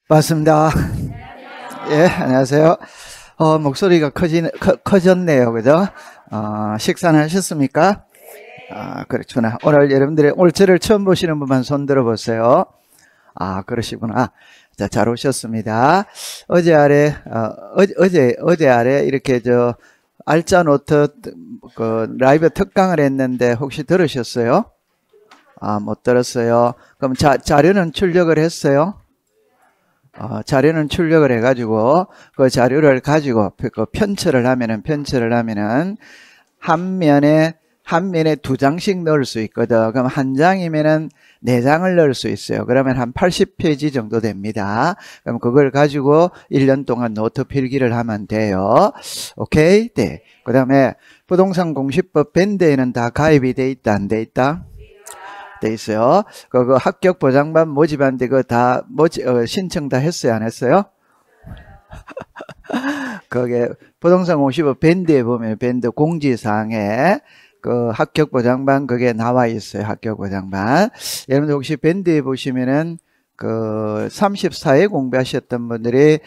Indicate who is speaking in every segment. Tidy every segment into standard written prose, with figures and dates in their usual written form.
Speaker 1: 반갑습니다. 예, 안녕하세요. 목소리가 커졌네요. 그죠? 식사는 하셨습니까? 그렇구나. 오늘 저를 처음 보시는 분만 손 들어보세요. 그러시구나. 자, 잘 오셨습니다. 어제 아래 이렇게 알짜 노트, 라이브 특강을 했는데 혹시 들으셨어요? 못 들었어요. 그럼 자료는 출력을 했어요? 자료는 출력을 해가지고 그 자료를 가지고 편철을 하면은 한 면에 두 장씩 넣을 수 있거든. 그럼 한 장이면은 4장을 넣을 수 있어요. 그러면 한 80페이지 정도 됩니다. 그럼 그걸 가지고 1년 동안 노트 필기를 하면 돼요. 오케이? 네. 그 다음에 부동산 공시법 밴드에는 다 가입이 돼 있다, 안 돼 있다? 돼 있어요. 그 합격 보장반 모집한데 신청 다 했어요, 안 했어요? 거기에 부동산 50억 밴드에 보면 밴드 공지사항에 그 합격 보장반 그게 나와 있어요. 합격 보장반. 여러분들 혹시 밴드에 보시면은 34회 공부하셨던 분들이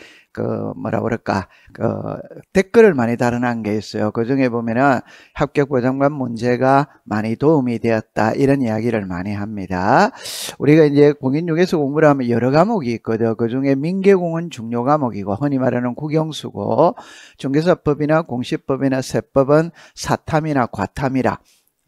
Speaker 1: 댓글을 많이 달아놓은 게 있어요. 그 중에 보면은 합격 보장반 문제가 많이 도움이 되었다. 이런 이야기를 많이 합니다. 우리가 이제 공인중개사 공부를 하면 여러 과목이 있거든. 그 중에 민계공은 중요 과목이고, 흔히 말하는 국영수고, 중개사법이나 공시법이나 세법은 사탐이나 과탐이라.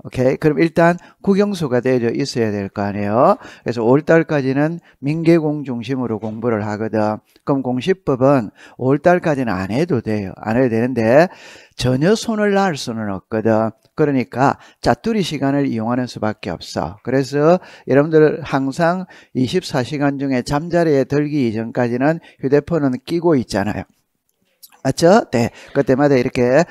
Speaker 1: 오케이. 그럼 일단 국영수가 되어 있어야 될 거 아니에요. 그래서 5월달까지는 민계공 중심으로 공부를 하거든. 그럼 공시법은 5월달까지는 안 해도 돼요. 안 해도 되는데 전혀 손을 놔할 수는 없거든. 그러니까 짜투리 시간을 이용하는 수밖에 없어. 그래서 여러분들 항상 24시간 중에 잠자리에 들기 이전까지는 휴대폰은 끼고 있잖아요. 맞죠? 네. 그때마다 이렇게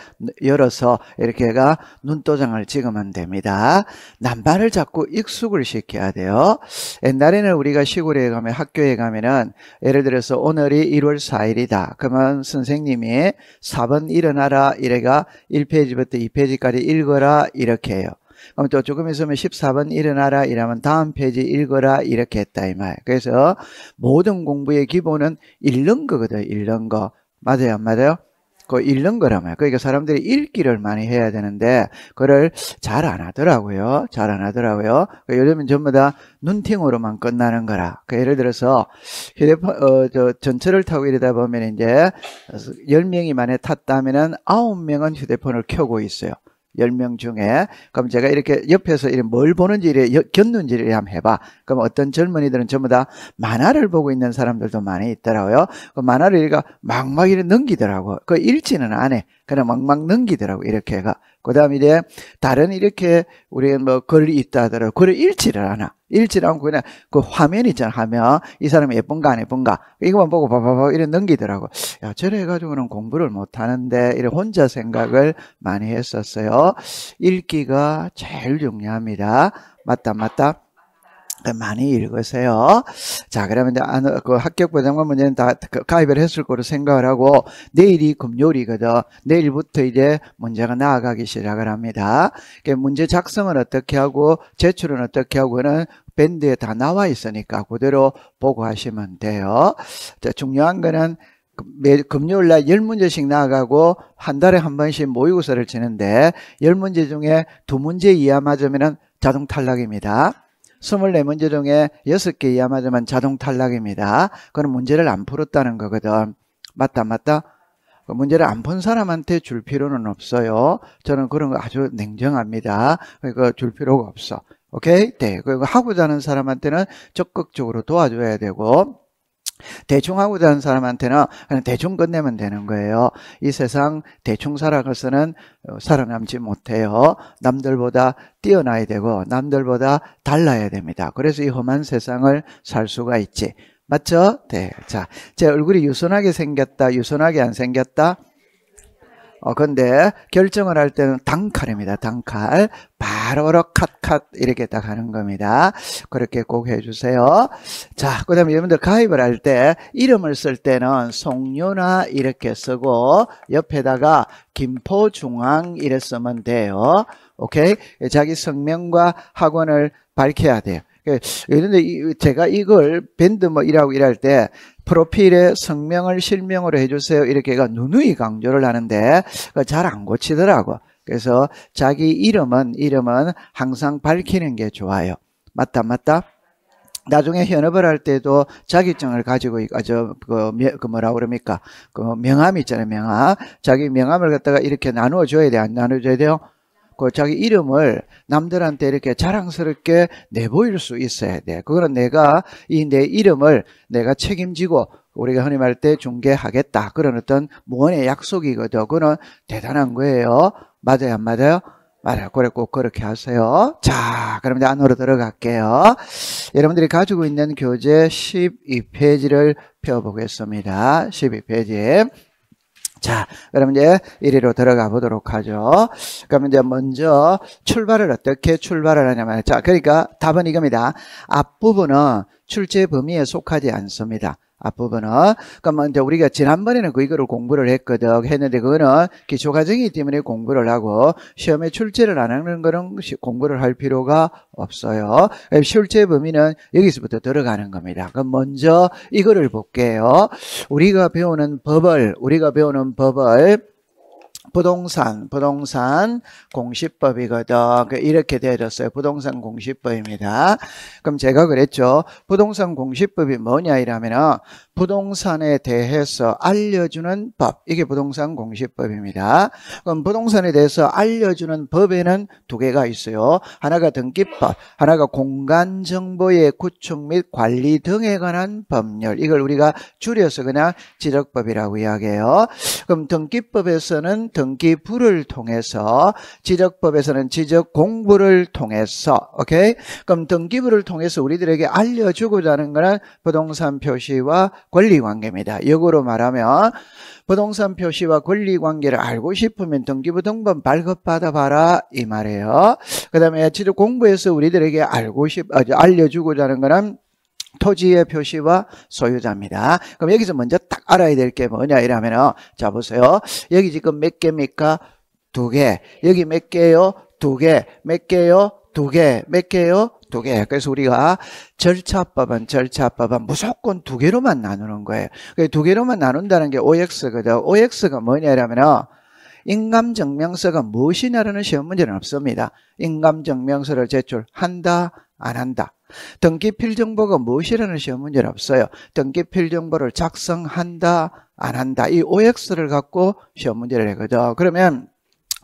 Speaker 1: 열어서 이렇게가 눈도장을 찍으면 됩니다. 남발을 자꾸 익숙을 시켜야 돼요. 옛날에는 우리가 시골에 가면 학교에 가면은 예를 들어서 오늘이 1월 4일이다. 그러면 선생님이 4번 일어나라 이래가 1페이지부터 2페이지까지 읽어라 이렇게 해요. 그럼 또 조금 있으면 14번 일어나라 이러면 다음 페이지 읽어라 이렇게 했다 이 말. 그래서 모든 공부의 기본은 읽는 거거든. 읽는 거. 맞아요, 안 맞아요? 읽는 거라며요. 그러니까 사람들이 읽기를 많이 해야 되는데, 그걸 잘 안 하더라고요. 잘 안 하더라고요. 요즘은 전부 다 눈팅으로만 끝나는 거라. 예를 들어서, 휴대폰, 전철을 타고 이러다 보면 이제, 10명이 만에 탔다면은 9명은 휴대폰을 켜고 있어요. 10명 중에. 그럼 제가 이렇게 옆에서 뭘 보는지 겼는지를 한번 해봐. 그럼 어떤 젊은이들은 전부 다 만화를 보고 있는 사람들도 많이 있더라고요. 그 만화를 이렇게 막 이렇게 넘기더라고. 그 읽지는 안 해. 그냥 막 넘기더라고. 이렇게가. 그 다음에 이제 다른 이렇게 우리 글이 있다 하더라도 글을 읽지를 않아. 읽지를 않고 그냥 그 화면 있잖아. 화면. 이 사람이 예쁜가 안 예쁜가. 이것만 보고 봐봐봐 이렇게 넘기더라고. 야, 저래 가지고는 공부를 못 하는데 이렇게 혼자 생각을 많이 했었어요. 읽기가 제일 중요합니다. 맞다. 많이 읽으세요. 자, 그러면 이제 그 합격 보장관 문제는 다 가입을 했을 거로 생각을 하고, 내일이 금요일이거든. 내일부터 이제 문제가 나아가기 시작을 합니다. 문제 작성은 어떻게 하고, 제출은 어떻게 하고는 밴드에 다 나와 있으니까 그대로 보고 하시면 돼요. 자, 중요한 거는 금요일 날 10문제씩 나가고 한 달에 한 번씩 모의고사를 치는데 10문제 중에 2문제 이하 맞으면 자동 탈락입니다. 24문제 중에 6개 이하 맞으면 자동 탈락입니다. 그건 문제를 안 풀었다는 거거든. 맞다. 그 문제를 안 푼 사람한테 줄 필요는 없어요. 저는 그런 거 아주 냉정합니다. 그러니까 줄 필요가 없어. 오케이? 네. 그리고 하고자 하는 사람한테는 적극적으로 도와줘야 되고, 대충 하고자 하는 사람한테는 그냥 대충 끝내면 되는 거예요. 이 세상 대충 살아가서는 살아남지 못해요. 남들보다 뛰어나야 되고 남들보다 달라야 됩니다. 그래서 이 험한 세상을 살 수가 있지. 맞죠? 네. 자, 제 얼굴이 유순하게 생겼다, 유순하게 안 생겼다? 근데 결정을 할 때는 단칼입니다. 단칼. 바로 컷 이렇게 딱 하는 겁니다. 그렇게 꼭 해주세요. 자, 그 다음에 여러분들 가입을 할 때 이름을 쓸 때는 송유나 이렇게 쓰고 옆에다가 김포중앙 이래 쓰면 돼요. 오케이? 자기 성명과 학원을 밝혀야 돼요. 그런데 제가 이걸 밴드 뭐 일하고 일할 때 프로필에 성명을 실명으로 해주세요. 이렇게가 누누이 강조를 하는데 잘 안 고치더라고. 그래서 자기 이름은 항상 밝히는 게 좋아요. 맞다, 맞다? 나중에 현업을 할 때도 자격증을 가지고, 뭐라 그럽니까? 그 명함 있잖아요, 명함. 자기 명함을 갖다가 이렇게 나눠줘야 돼, 안 나눠줘야 돼요? 그 자기 이름을 남들한테 이렇게 자랑스럽게 내보일 수 있어야 돼. 그거는 내가 내 이름을 내가 책임지고 우리가 흔히 말할 때 중개하겠다. 그런 어떤 무언의 약속이거든. 그거는 대단한 거예요. 맞아요, 안 맞아요? 맞아요. 그래, 꼭 그렇게 하세요. 자, 그럼 이제 안으로 들어갈게요. 여러분들이 가지고 있는 교재 12페이지를 펴보겠습니다. 12페이지. 자, 그럼 이제 이리로 들어가 보도록 하죠. 그럼 이제 먼저 어떻게 출발을 하냐면, 자, 그러니까 답은 이겁니다. 앞부분은 출제 범위에 속하지 않습니다. 앞부분은. 그러면 이제 우리가 지난번에는 이거를 공부를 했는데 그거는 기초과정이기 때문에 공부를 하고 시험에 출제를 안 하는 거는 공부를 할 필요가 없어요. 출제 범위는 여기서부터 들어가는 겁니다. 그럼 먼저 이거를 볼게요. 우리가 배우는 법을 부동산 공시법이거든. 이렇게 되어졌어요. 부동산 공시법입니다. 그럼 제가 그랬죠. 부동산 공시법이 뭐냐 이러면은 부동산에 대해서 알려주는 법. 이게 부동산 공시법입니다. 그럼 부동산에 대해서 알려주는 법에는 두 개가 있어요. 하나가 등기법, 하나가 공간정보의 구축 및 관리 등에 관한 법률. 이걸 우리가 줄여서 그냥 지적법이라고 이야기해요. 그럼 등기법에서는 등기부를 통해서, 지적법에서는 지적 공부를 통해서, 오케이? 그럼 등기부를 통해서 우리들에게 알려주고자 하는 거는 부동산 표시와 권리 관계입니다. 역으로 말하면 부동산 표시와 권리 관계를 알고 싶으면 등기부 등본 발급받아 봐라 이 말이에요. 그 다음에 지적 공부에서 우리들에게 알려주고자 하는 거는 토지의 표시와 소유자입니다. 그럼 여기서 먼저 딱 알아야 될 게 뭐냐 이러면은, 자 보세요. 여기 지금 몇 개입니까? 두 개. 여기 몇 개요? 두 개. 몇 개요? 두 개. 몇 개요? 두 개. 그래서 우리가 절차법은 무조건 두 개로만 나누는 거예요. 두 개로만 나눈다는 게 OX거든. OX가 뭐냐 이러면은 인감증명서가 무엇이냐라는 시험 문제는 없습니다. 인감증명서를 제출한다, 안 한다. 등기필정보가 무엇이라는 시험 문제는 없어요. 등기필정보를 작성한다, 안 한다. 이 OX를 갖고 시험 문제를 하거든. 그러면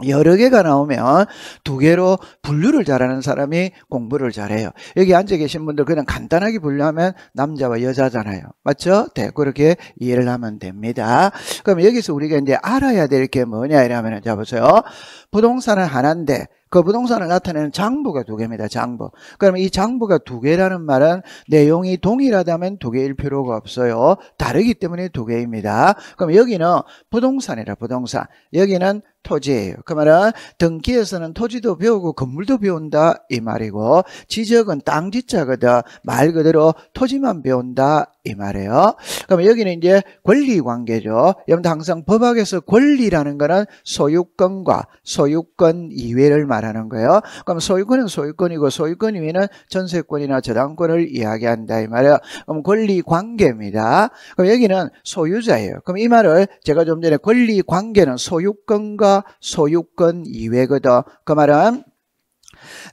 Speaker 1: 여러 개가 나오면 두 개로 분류를 잘하는 사람이 공부를 잘해요. 여기 앉아 계신 분들 그냥 간단하게 분류하면 남자와 여자잖아요. 맞죠? 네, 그렇게 이해를 하면 됩니다. 그럼 여기서 우리가 이제 알아야 될 게 뭐냐 이러면, 자 보세요. 부동산은 하나인데 그 부동산을 나타내는 장부가 두 개입니다. 장부. 그러면 이 장부가 두 개라는 말은 내용이 동일하다면 두 개일 필요가 없어요. 다르기 때문에 두 개입니다. 그럼 여기는 부동산이라 부동산. 여기는 토지예요. 그 말은 등기에서는 토지도 배우고 건물도 배운다 이 말이고, 지적은 땅 지자거든. 말 그대로 토지만 배운다 이 말이에요. 그럼 여기는 이제 권리 관계죠. 여러분들 항상 법학에서 권리라는 거는 소유권과 소유권 이외를 말하는 거예요. 그럼 소유권은 소유권이고 소유권 이외는 전세권이나 저당권을 이야기한다 이 말이에요. 그럼 권리 관계입니다. 그럼 여기는 소유자예요. 그럼 이 말을 제가 좀 전에 권리 관계는 소유권과 소유권 이외거든. 그 말은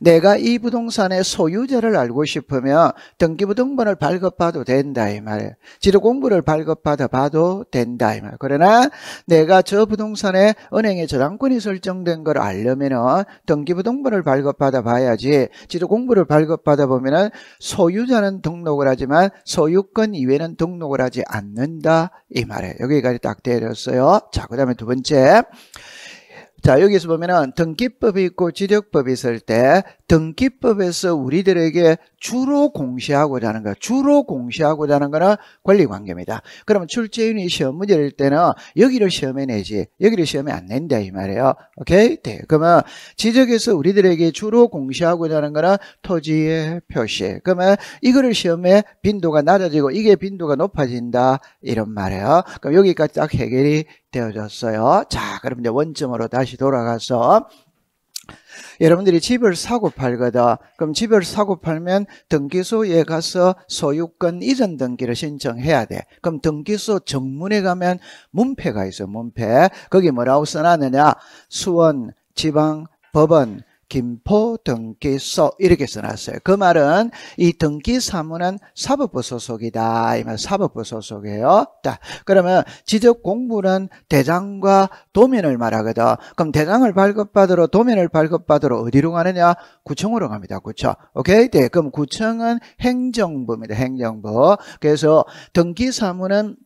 Speaker 1: 내가 이 부동산의 소유자를 알고 싶으면 등기부 등본을 발급받아도 된다 이 말이에요. 지도공부를 발급받아 봐도 된다 이 말이에요. 그러나 내가 저 부동산에 은행에 저당권이 설정된 걸 알려면은 등기부 등본을 발급받아 봐야지, 지도공부를 발급받아 보면은 소유자는 등록을 하지만 소유권 이외에는 등록을 하지 않는다 이 말이에요. 여기까지 딱 되어졌어요. 자, 그 다음에 두 번째. 자, 여기서 보면은 등기법이 있고 지적법이 있을 때 등기법에서 우리들에게 주로 공시하고자 하는 거, 주로 공시하고자 하는 거는 권리관계입니다. 그러면 출제인이 시험 문제를 낼 때는 여기를 시험에 내지 여기를 시험에 안 낸다 이 말이에요. 오케이? 네. 그러면 지적에서 우리들에게 주로 공시하고자 하는 거는 토지의 표시. 그러면 이거를 시험에 빈도가 낮아지고 이게 빈도가 높아진다 이런 말이에요. 그럼 여기까지 딱 해결이 되어졌어요. 자, 그럼 이제 원점으로 다시 돌아가서 여러분들이 집을 사고 팔거든. 그럼 집을 사고 팔면 등기소에 가서 소유권 이전 등기를 신청해야 돼. 그럼 등기소 정문에 가면 문패가 있어. 문패. 거기 뭐라고 써놨느냐? 수원 지방법원 김포 등기소 이렇게 써놨어요. 그 말은 이 등기사무는 사법부 소속이다. 이 말 사법부 소속이에요. 자, 그러면 지적공부는 대장과 도면을 말하거든. 그럼 대장을 발급받으러 도면을 발급받으러 어디로 가느냐? 구청으로 갑니다. 구청. 오케이? 네, 그럼 구청은 행정부입니다. 행정부. 그래서 등기사무는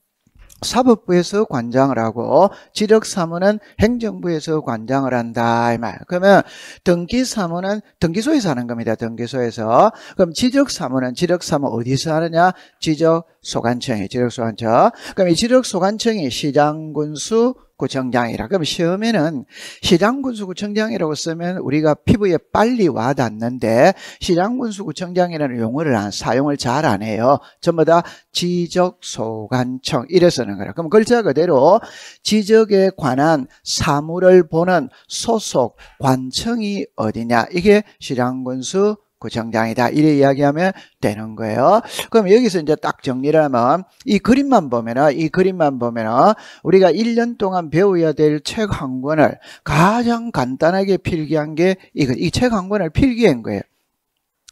Speaker 1: 사법부에서 관장을 하고 지적사무는 행정부에서 관장을 한다 이 말. 그러면 등기사무는 등기소에서 하는 겁니다. 등기소에서. 그럼 지적사무는 지적사무 어디서 하느냐? 지적소관청이 지적소관청. 그럼 이 지적소관청이 시장군수 구청장이라. 그럼 시험에는 시장군수구청장이라고 쓰면 우리가 피부에 빨리 와닿는데 시장군수구청장이라는 용어를 사용을 잘 안 해요. 전부 다 지적소관청 이래 쓰는 거라. 그럼 글자 그대로 지적에 관한 사무를 보는 소속 관청이 어디냐? 이게 시장군수 구청장이다. 이래 이야기하면 되는 거예요. 그럼 여기서 이제 딱 정리를 하면 이 그림만 보면은 우리가 1년 동안 배워야 될 책 한 권을 가장 간단하게 필기한 게 이 책 한 권을 필기한 거예요.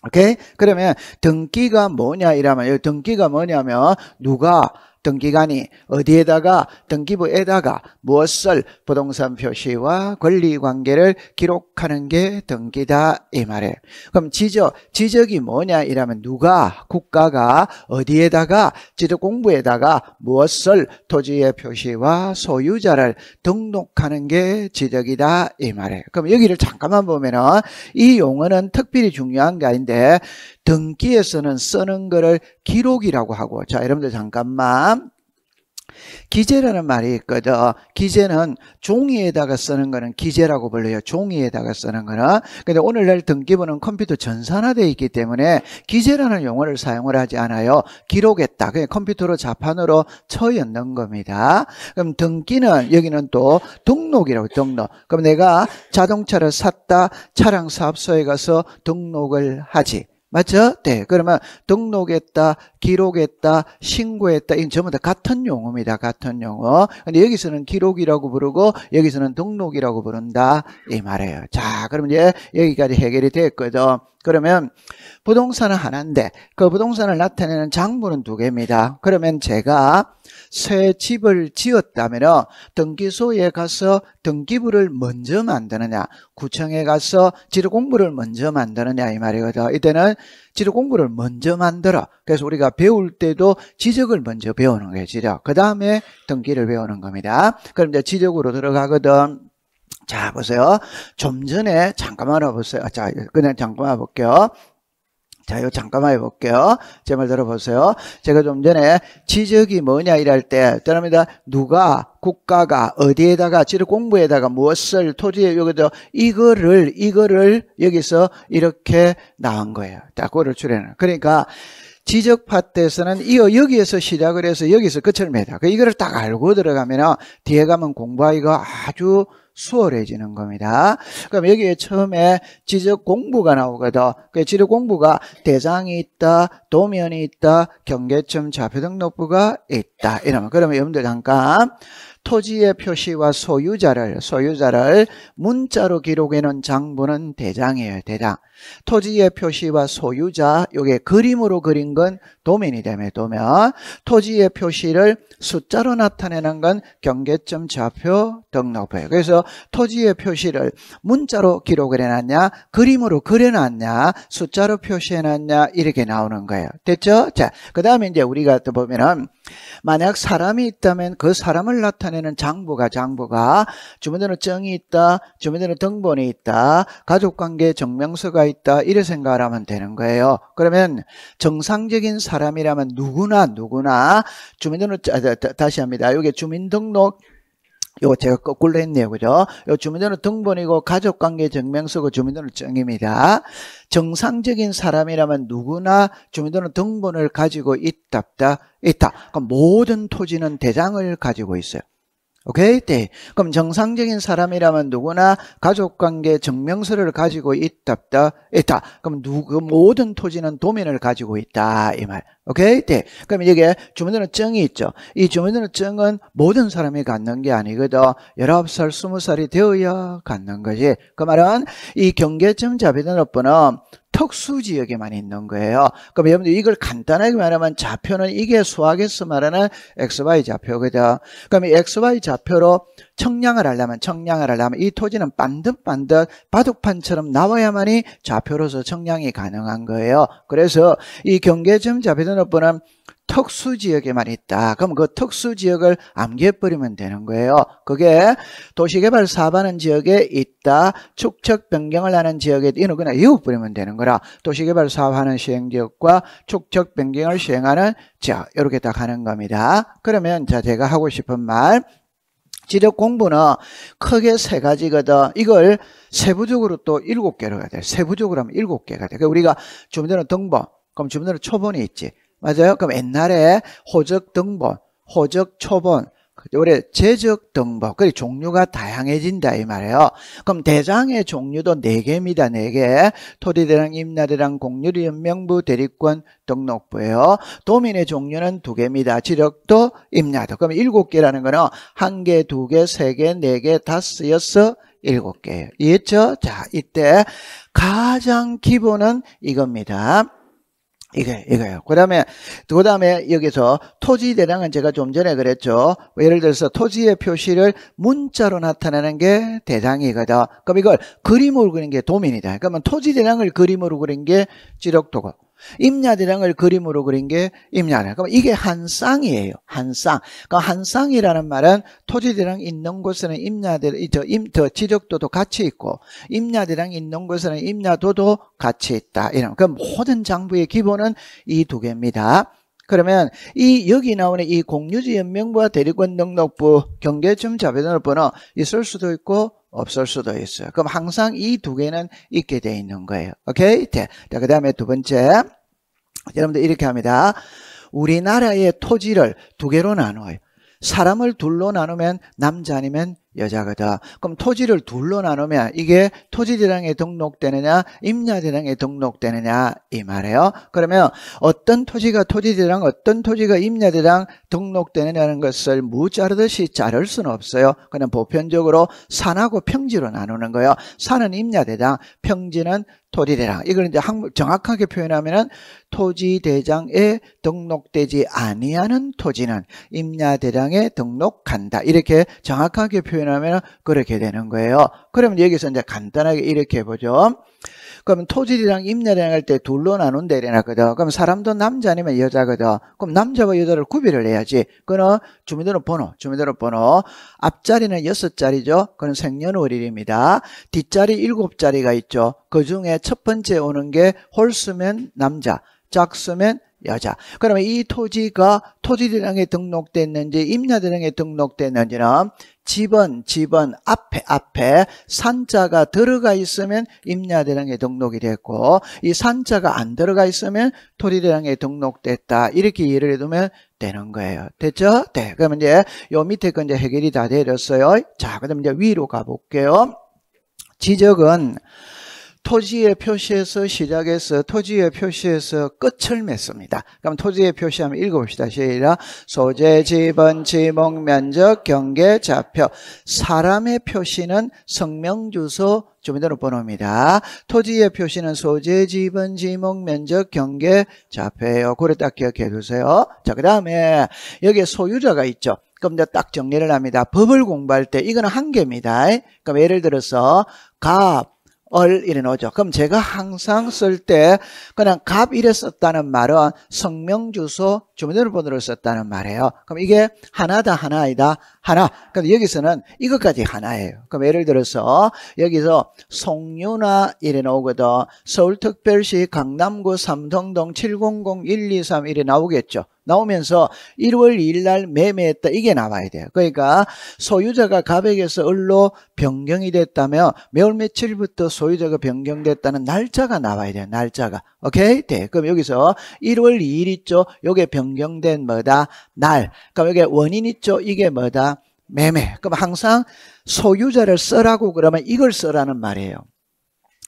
Speaker 1: 오케이? 그러면 등기가 뭐냐 이러면 여기 등기가 뭐냐면 누가 등기관이 어디에다가 등기부에다가 무엇을 부동산 표시와 권리관계를 기록하는 게 등기다 이 말이에요. 그럼 지적이 뭐냐 이러면 누가 국가가 어디에다가 지적공부에다가 무엇을 토지의 표시와 소유자를 등록하는 게 지적이다 이 말이에요. 그럼 여기를 잠깐만 보면은 이 용어는 특별히 중요한 게 아닌데 등기에서는 쓰는 거를 기록이라고 하고 자 여러분들 잠깐만 기재라는 말이 있거든. 기재는 종이에다가 쓰는 거는 기재라고 불러요. 종이에다가 쓰는 거는. 근데 오늘날 등기부는 컴퓨터 전산화되어 있기 때문에 기재라는 용어를 사용을 하지 않아요. 기록했다. 그냥 컴퓨터로 자판으로 쳐넣는 겁니다. 그럼 등기는 여기는 또 등록이라고 등록. 그럼 내가 자동차를 샀다. 차량 사업소에 가서 등록을 하지. 맞죠? 네. 그러면 등록했다, 기록했다, 신고했다. 이건 전부 다 같은 용어입니다. 같은 용어. 근데 여기서는 기록이라고 부르고 여기서는 등록이라고 부른다. 이 말이에요. 자, 그럼 이제 여기까지 해결이 됐거든. 그러면 부동산은 하나인데 그 부동산을 나타내는 장부는 두 개입니다. 그러면 제가 새 집을 지었다면 등기소에 가서 등기부를 먼저 만드느냐 구청에 가서 지적공부를 먼저 만드느냐 이 말이거든. 이때는 지적공부를 먼저 만들어. 그래서 우리가 배울 때도 지적을 먼저 배우는 거예요. 지적. 그 다음에 등기를 배우는 겁니다. 그럼 이제 지적으로 들어가거든. 자 보세요. 좀 전에 잠깐만 와보세요. 자 그냥 잠깐만 해볼게요. 자, 이거 잠깐만 해볼게요. 제 말 들어보세요. 제가 좀 전에 지적이 뭐냐 이럴 때, 그럽니다. 누가, 국가가 어디에다가, 지적공부에다가 무엇을 토지에, 여기서 이거를 여기서 이렇게 나온 거예요. 자, 그거를 출연을. 그러니까, 지적 파트에서는 여기에서 시작을 해서 여기서 끝을 맺어. 이거를 딱 알고 들어가면 뒤에 가면 공부하기가 아주 수월해지는 겁니다. 그럼 여기에 처음에 지적 공부가 나오거든. 그 지적 공부가 대장이 있다, 도면이 있다, 경계점 좌표등록부가 있다. 이러면 그러면 여러분들 잠깐 토지의 표시와 소유자를 문자로 기록해 놓은 장부는 대장이에요. 대장. 토지의 표시와 소유자, 요게 그림으로 그린 건 도면이 되면 도면. 토지의 표시를 숫자로 나타내는 건 경계점 좌표 등록부예요. 그래서 토지의 표시를 문자로 기록을 해놨냐, 그림으로 그려놨냐, 숫자로 표시해놨냐 이렇게 나오는 거예요. 됐죠? 자, 그 다음에 이제 우리가 또 보면은 만약 사람이 있다면 그 사람을 나타내는 장부가 주민등록증이 있다, 주민등록 등본이 있다, 가족관계 증명서가 있다 이래 생각을 하면 되는 거예요. 그러면 정상적인 사람이라면 누구나 주민등록 다시 합니다. 여기 주민등록 요거 제가 거꾸로 했네요. 그죠? 요 주민등록 등본이고 가족관계 증명서고 주민등록증입니다. 정상적인 사람이라면 누구나 주민등록 등본을 가지고 있다. 그럼 모든 토지는 대장을 가지고 있어요. 오케이? 네. 그럼 정상적인 사람이라면 누구나 가족관계 증명서를 가지고 있다. 그럼 모든 토지는 도면을 가지고 있다. 이 말. 오케이? 네. 그럼 이게 주민등록증이 있죠. 이 주민등록증은 모든 사람이 갖는 게 아니거든. 19살, 20살이 되어야 갖는 거지. 그 말은 이 경계점 자비등록번호는 특수지역에만 있는 거예요. 그럼 여러분들 이걸 간단하게 말하면 좌표는 이게 수학에서 말하는 XY 좌표거든. 그럼 이 XY 좌표로 청량을 하려면 이 토지는 반듯반듯 바둑판처럼 나와야만이 좌표로서 청량이 가능한 거예요. 그래서 이 경계점 자비등록번호는 특수지역에만 있다. 그럼 그 특수지역을 암기해버리면 되는 거예요. 그게 도시개발 사업하는 지역에 있다. 축척 변경을 하는 지역에 이는 그냥 이웃버리면 되는 거라. 도시개발 사업하는 시행지역과 축척 변경을 시행하는 지역 이렇게 딱 하는 겁니다. 그러면 자 제가 하고 싶은 말 지적 공부는 크게 세 가지거든. 이걸 세부적으로 또 7개로 가야 돼. 세부적으로 하면 7개가 돼. 그러니까 우리가 주민등록 등본, 그럼 주민등록 초본이 있지. 맞아요? 그럼 옛날에 호적 등본, 호적 초본, 올해 제적 등본, 그 종류가 다양해진다 이 말이에요. 그럼 대장의 종류도 4개입니다. 4개. 토지대장, 임야대장, 공유리연, 명부, 대리권, 등록부예요. 도민의 종류는 2개입니다. 지적도, 임야도. 그럼 7개라는 거는 1개, 2개, 3개, 4개, 5, 6, 7개예요. 이해했죠? 자, 이때 가장 기본은 이겁니다. 이거예요. 그 다음에 여기서 토지 대장은 제가 좀 전에 그랬죠. 예를 들어서 토지의 표시를 문자로 나타내는 게 대장이거든. 그럼 이걸 그림으로 그린 게 도민이다. 그러면 토지 대장을 그림으로 그린 게 지적도고, 임야 대장을 그림으로 그린 게 임야다. 그럼 이게 한 쌍이에요. 한 쌍. 그러니까 한 쌍이라는 말은 토지 대장 있는 곳에는 지적도도 같이 있고, 임야 대장 있는 곳에는 임야도도 같이 있다. 이런. 그럼 모든 장부의 기본은 이 2개입니다. 그러면 여기 나오는 이 공유지 연명부와 대리권 등록부, 경계점 자비등록부는 있을 수도 있고 없을 수도 있어요. 그럼 항상 이 2개는 있게 돼 있는 거예요. 오케이? 자, 그 다음에 2번째. 여러분들 이렇게 합니다. 우리나라의 토지를 2개로 나눠요. 사람을 둘로 나누면 남자 아니면 여자거든. 그럼 토지를 둘로 나누면 이게 토지대장에 등록되느냐 임야대장에 등록되느냐 이 말이에요. 그러면 어떤 토지가 토지대장 어떤 토지가 임야대장 등록되느냐는 것을 무 자르듯이 자를 수는 없어요. 그냥 보편적으로 산하고 평지로 나누는 거예요. 산은 임야대장, 평지는 토지대장. 이걸 이제 정확하게 표현하면은 토지대장에 등록되지 아니하는 토지는 임야대장에 등록한다. 이렇게 정확하게 표현하면 그렇게 되는 거예요. 그러면 여기서 이제 간단하게 이렇게 해보죠. 그럼 토지대장, 임야대장 할 때 둘로 나눈다 이래놨거든. 그럼 사람도 남자 아니면 여자거든. 그럼 남자와 여자를 구별을 해야지. 그거는 주민등록번호. 앞자리는 6자리죠. 그건 생년월일입니다. 뒷자리 7자리가 있죠. 그 중에 첫 번째 오는 게 홀수면 남자, 짝수면 여자. 그러면 이 토지가 토지대장에 등록됐는지 임야대장에 등록됐는지는 집은 앞에 산자가 들어가 있으면 임야대장에 등록이 됐고, 이 산자가 안 들어가 있으면 토지대장에 등록됐다. 이렇게 이해를 해두면 되는 거예요. 됐죠? 네. 그러면 이제 요 밑에 건 이제 해결이 다 되었어요. 자, 그다음 이제 위로 가볼게요. 지적은 토지의 표시에서 시작해서 토지의 표시에서 끝을 맺습니다. 그럼 토지의 표시하면 읽어봅시다. 시작. 소재, 지번, 지목, 면적, 경계, 좌표. 사람의 표시는 성명, 주소, 주민등록번호입니다. 토지의 표시는 소재, 지번, 지목, 면적, 경계, 좌표예요. 그래 딱 기억해 두세요. 자, 그 다음에 여기에 소유자가 있죠. 그럼 이제 딱 정리를 합니다. 법을 공부할 때 이거는 한계입니다. 그럼 예를 들어서 이래 놓죠. 그럼 제가 항상 쓸 때 그냥 갑 이래 썼다는 말은 성명, 주소, 주민등록번호를 썼다는 말이에요. 그럼 이게 하나다 하나. 근데 여기서는 이것까지 하나예요. 그럼 예를 들어서 여기서 송유나 이래 나오거든. 서울특별시 강남구 삼성동 700-123 이래 나오겠죠. 나오면서 1월 2일 날 매매했다 이게 나와야 돼요. 그러니까 소유자가 갑에게서 을로 변경이 됐다면 매월 며칠부터 소유자가 변경됐다는 날짜가 나와야 돼요. 날짜가. 오케이? 네. 그럼 여기서 1월 2일 있죠. 요게 변경된 뭐다? 날. 그럼 여기 원인 있죠. 이게 뭐다? 매매. 그럼 항상 소유자를 써라고 그러면 이걸 써라는 말이에요.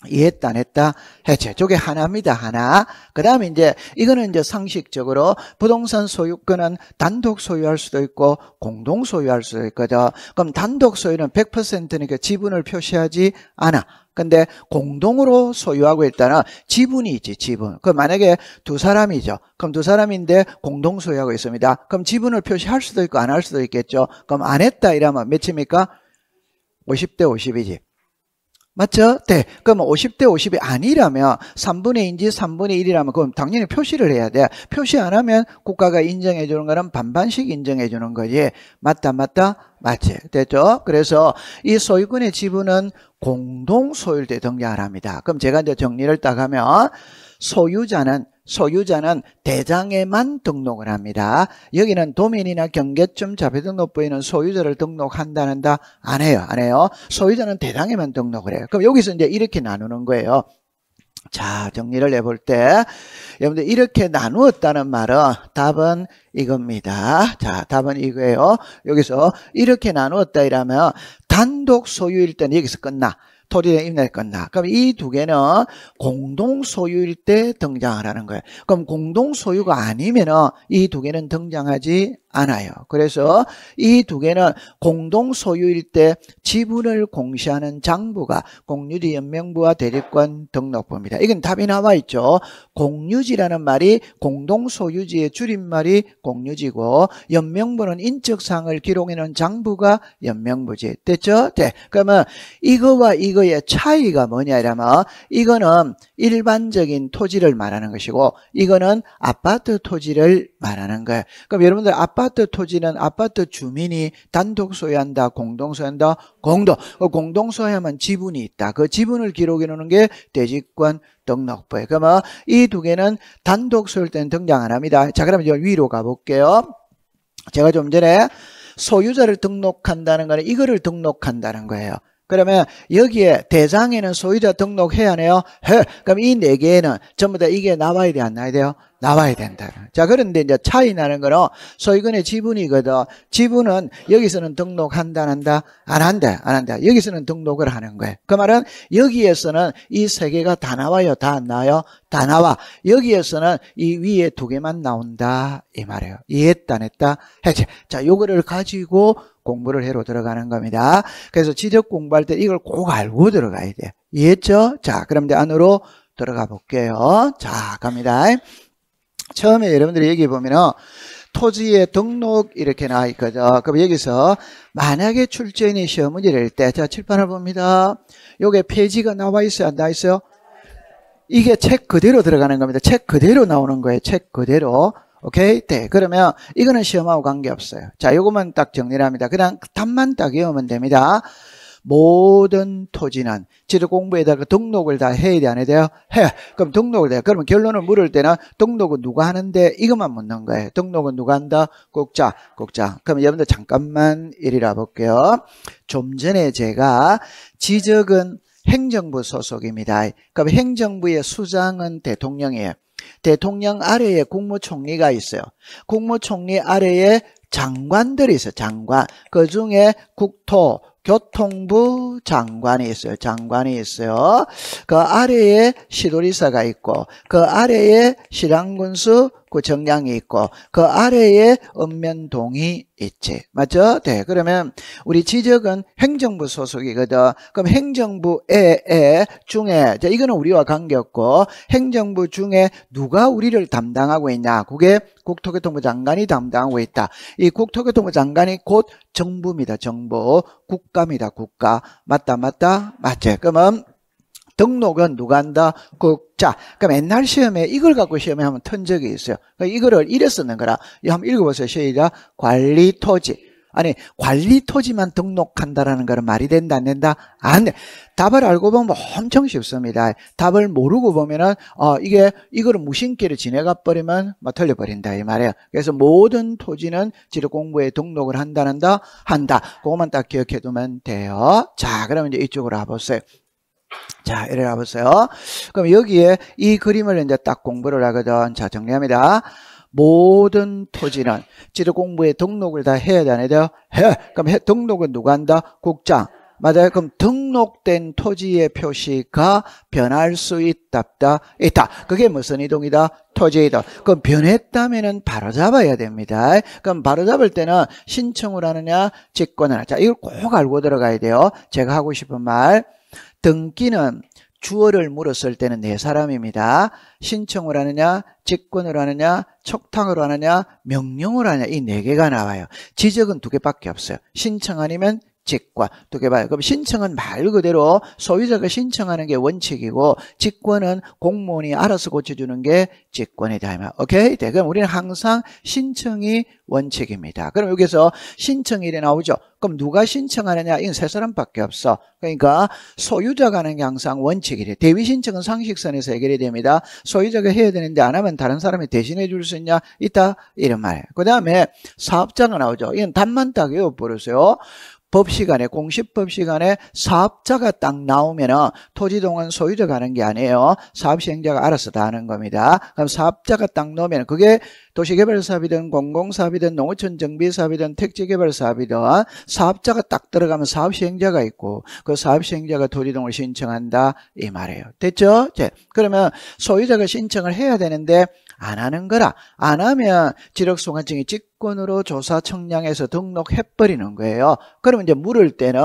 Speaker 1: 이해했다 안 했다 해체. 저게 하나입니다. 하나. 그 다음에 이제 이거는 이제 상식적으로 부동산 소유권은 단독 소유할 수도 있고 공동 소유할 수도 있거든. 그럼 단독 소유는 100%니까 지분을 표시하지 않아. 근데 공동으로 소유하고 있다는 지분이 있지, 지분. 그럼 만약에 두 사람이죠. 그럼 두 사람인데 공동 소유하고 있습니다. 그럼 지분을 표시할 수도 있고 안 할 수도 있겠죠. 그럼 안 했다 이러면 몇입니까? 50대 50이지. 맞죠? 네. 그러면 50대 50이 아니라면 3분의 2인지 3분의 1이라면 그럼 당연히 표시를 해야 돼. 표시 안 하면 국가가 인정해 주는 거는 반반씩 인정해 주는 거지. 맞다 맞다? 맞지. 됐죠? 그래서 이 소유권의 지분은 공동 소유일 때 등장을 합니다. 그럼 제가 이제 정리를 딱 하면 소유자는 대장에만 등록을 합니다. 여기는 도면이나 경계점 자회등록부에는 소유자를 등록한다는다 안 해요. 안 해요. 소유자는 대장에만 등록을 해요. 그럼 여기서 이제 이렇게 나누는 거예요. 자, 정리를 해볼 때 여러분들 이렇게 나누었다는 말은 답은 이겁니다. 자, 답은 이거예요. 여기서 이렇게 나누었다 이러면 단독 소유일 때는 여기서 끝나. 토지의 임대를 끝나. 그럼 이 두 개는 공동 소유일 때 등장을 하는 거예요. 그럼 공동 소유가 아니면은 이 두 개는 등장하지 않아요. 그래서 이 두 개는 공동 소유일 때 지분을 공시하는 장부가 공유지 연명부와 대리권 등록부입니다. 이건 답이 나와 있죠. 공유지라는 말이 공동 소유지의 줄임말이 공유지고 연명부는 인적사항을 기록해놓은 장부가 연명부지. 됐죠? 네. 그러면 이거와 이거의 차이가 뭐냐 이러면 이거는 일반적인 토지를 말하는 것이고 이거는 아파트 토지를 말하는 거예요. 그럼 여러분들 아파트 토지는 아파트 주민이 단독 소유한다, 공동 소유한다, 공동 소유하면 지분이 있다. 그 지분을 기록해 놓는 게 대지권 등록부예요. 그러면 이 두 개는 단독 소유일 때는 등장 안 합니다. 자, 그럼 이제 위로 가볼게요. 제가 좀 전에 소유자를 등록한다는 거는 이거를 등록한다는 거예요. 그러면 여기에 대장에는 소유자 등록해야 하네요. 해. 그럼 이 네 개에는 전부 다 이게 나와야 돼, 안 나와야 돼요? 나와야 된다. 자, 그런데 이제 차이 나는 거는 소유권의 지분이거든. 지분은 여기서는 등록한다, 안 한다? 안 한다, 안 한다. 여기서는 등록을 하는 거예요. 그 말은 여기에서는 이 세 개가 다 나와요? 다 안 나와요? 다 나와. 여기에서는 이 위에 두 개만 나온다. 이 말이에요. 이해했다, 안 했다? 해체. 자, 요거를 가지고 공부를 해로 들어가는 겁니다. 그래서 지적 공부할 때 이걸 꼭 알고 들어가야 돼. 이해했죠? 자, 그럼 이제 안으로 들어가 볼게요. 자, 갑니다. 처음에 여러분들이 여기 보면은 토지의 등록 이렇게 나와 있거든. 그럼 여기서 만약에 출제인이 시험 문제를 낼 때, 자, 칠판을 봅니다. 요게 페이지가 나와 있어요? 안 나와 있어요? 이게 책 그대로 들어가는 겁니다. 책 그대로 나오는 거예요. 책 그대로. 오케이? 네. 그러면 이거는 시험하고 관계없어요. 자, 요것만 딱 정리를 합니다. 그냥 답만 딱 외우면 됩니다. 모든 토지는 지적 공부에다가 등록을 다 해야 돼, 안 해야 돼요? 해. 그럼 등록을 해요. 그러면 결론을 물을 때는 등록은 누가 하는데 이것만 묻는 거예요. 등록은 누가 한다? 국자. 그럼 여러분들 잠깐만 이리라 볼게요. 좀 전에 제가 지적은 행정부 소속입니다. 그럼 행정부의 수장은 대통령이에요. 대통령 아래에 국무총리가 있어요. 국무총리 아래에 장관들이 있어요. 장관. 그 중에 교통부 장관이 있어요. 그 아래에 시도지사가 있고 그 아래에 실황군수 구청장이 있고 그 아래에 읍면동이 있지. 맞죠? 네. 그러면 우리 지적은 행정부 소속이거든. 그럼 행정부 중에 이거는 우리와 관계없고 행정부 중에 누가 우리를 담당하고 있냐? 그게 국토교통부 장관이 담당하고 있다. 이 국토교통부 장관이 곧 정부입니다. 정부. 국가입니다. 국가. 맞다. 맞지? 그러면 등록은 누가 한다? 국자. 그럼 옛날 시험에 이걸 갖고 시험에 한번 턴 적이 있어요. 그러니까 이거를 이래 쓰는 거라. 이거 한번 읽어보세요. 시작. 관리토지. 아니, 관리토지만 등록한다라는 거는 말이 된다, 안 된다? 안 돼. 답을 알고 보면 엄청 쉽습니다. 답을 모르고 보면은, 이거를 무심결에 지나가 버리면 틀려버린다, 이 말이에요. 그래서 모든 토지는 지적 공부에 등록을 한다. 그것만 딱 기억해 두면 돼요. 자, 그러면 이제 이쪽으로 와보세요. 자, 이래 와보세요. 그럼 여기에 이 그림을 이제 딱 공부를 하거든. 자, 정리합니다. 모든 토지는 지적공부에 등록을 다 해야 되나요? 해. 그럼 등록은 누가 한다? 국장. 맞아요. 그럼 등록된 토지의 표시가 변할 수 있다. 그게 무슨 이동이다? 토지 이동. 그럼 변했다면은 바로 잡아야 됩니다. 그럼 바로 잡을 때는 신청을 하느냐, 직권을 하느냐. 자, 이걸 꼭 알고 들어가야 돼요. 제가 하고 싶은 말. 등기는 주어를 물었을 때는 네 사람입니다. 신청을 하느냐, 직권을 하느냐, 촉탁을 하느냐, 명령을 하느냐. 이 네 개가 나와요. 지적은 두 개밖에 없어요. 신청 아니면 직권 두 개 봐요. 그럼 신청은 말 그대로 소유자가 신청하는 게 원칙이고 직권은 공무원이 알아서 고쳐주는 게 직권이다. 오케이? 네, 그럼 우리는 항상 신청이 원칙입니다. 그럼 여기서 신청일이 나오죠. 그럼 누가 신청하느냐? 이건 세 사람밖에 없어. 그러니까 소유자가 하는 게 항상 원칙이래요. 대위 신청은 상식선에서 해결이 됩니다. 소유자가 해야 되는데 안 하면 다른 사람이 대신해 줄 수 있냐? 있다. 이런 말이에요. 그 다음에 사업자가 나오죠. 이건 답만 딱 외워버렸어요. 법 시간에 공시법 시간에 사업자가 딱 나오면은 토지동은 소유자가 하는 게 아니에요. 사업시행자가 알아서 다 하는 겁니다. 그럼 사업자가 딱 나오면 그게 도시개발사업이든 공공사업이든 농어촌 정비사업이든 택지개발사업이든 사업자가 딱 들어가면 사업시행자가 있고 그 사업시행자가 토지동을 신청한다 이 말이에요. 됐죠? 그러면 소유자가 신청을 해야 되는데 안 하는 거라. 안 하면 지력소관청이 직권으로 조사 청량해서 등록해버리는 거예요. 그러면 이제 물을 때는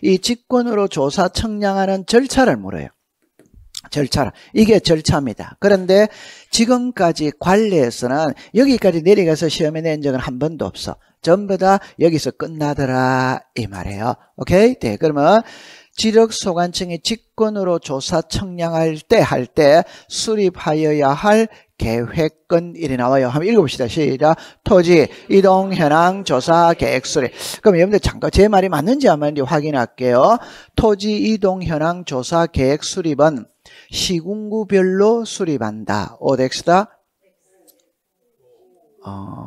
Speaker 1: 이 직권으로 조사 청량하는 절차를 물어요. 절차라. 이게 절차입니다. 그런데 지금까지 관례에서는 여기까지 내려가서 시험에 낸 적은 한 번도 없어. 전부 다 여기서 끝나더라 이 말이에요. 오케이? 네. 그러면 지력소관청이 직권으로 조사 청량할 때 수립하여야 할 계획건 일이 나와요. 한번 읽어봅시다. 시작. 토지 이동 현황 조사 계획 수립. 그럼 여러분들 잠깐 제 말이 맞는지 안 맞는지 확인할게요. 토지 이동 현황 조사 계획 수립은 시군구별로 수립한다. 오덱스다.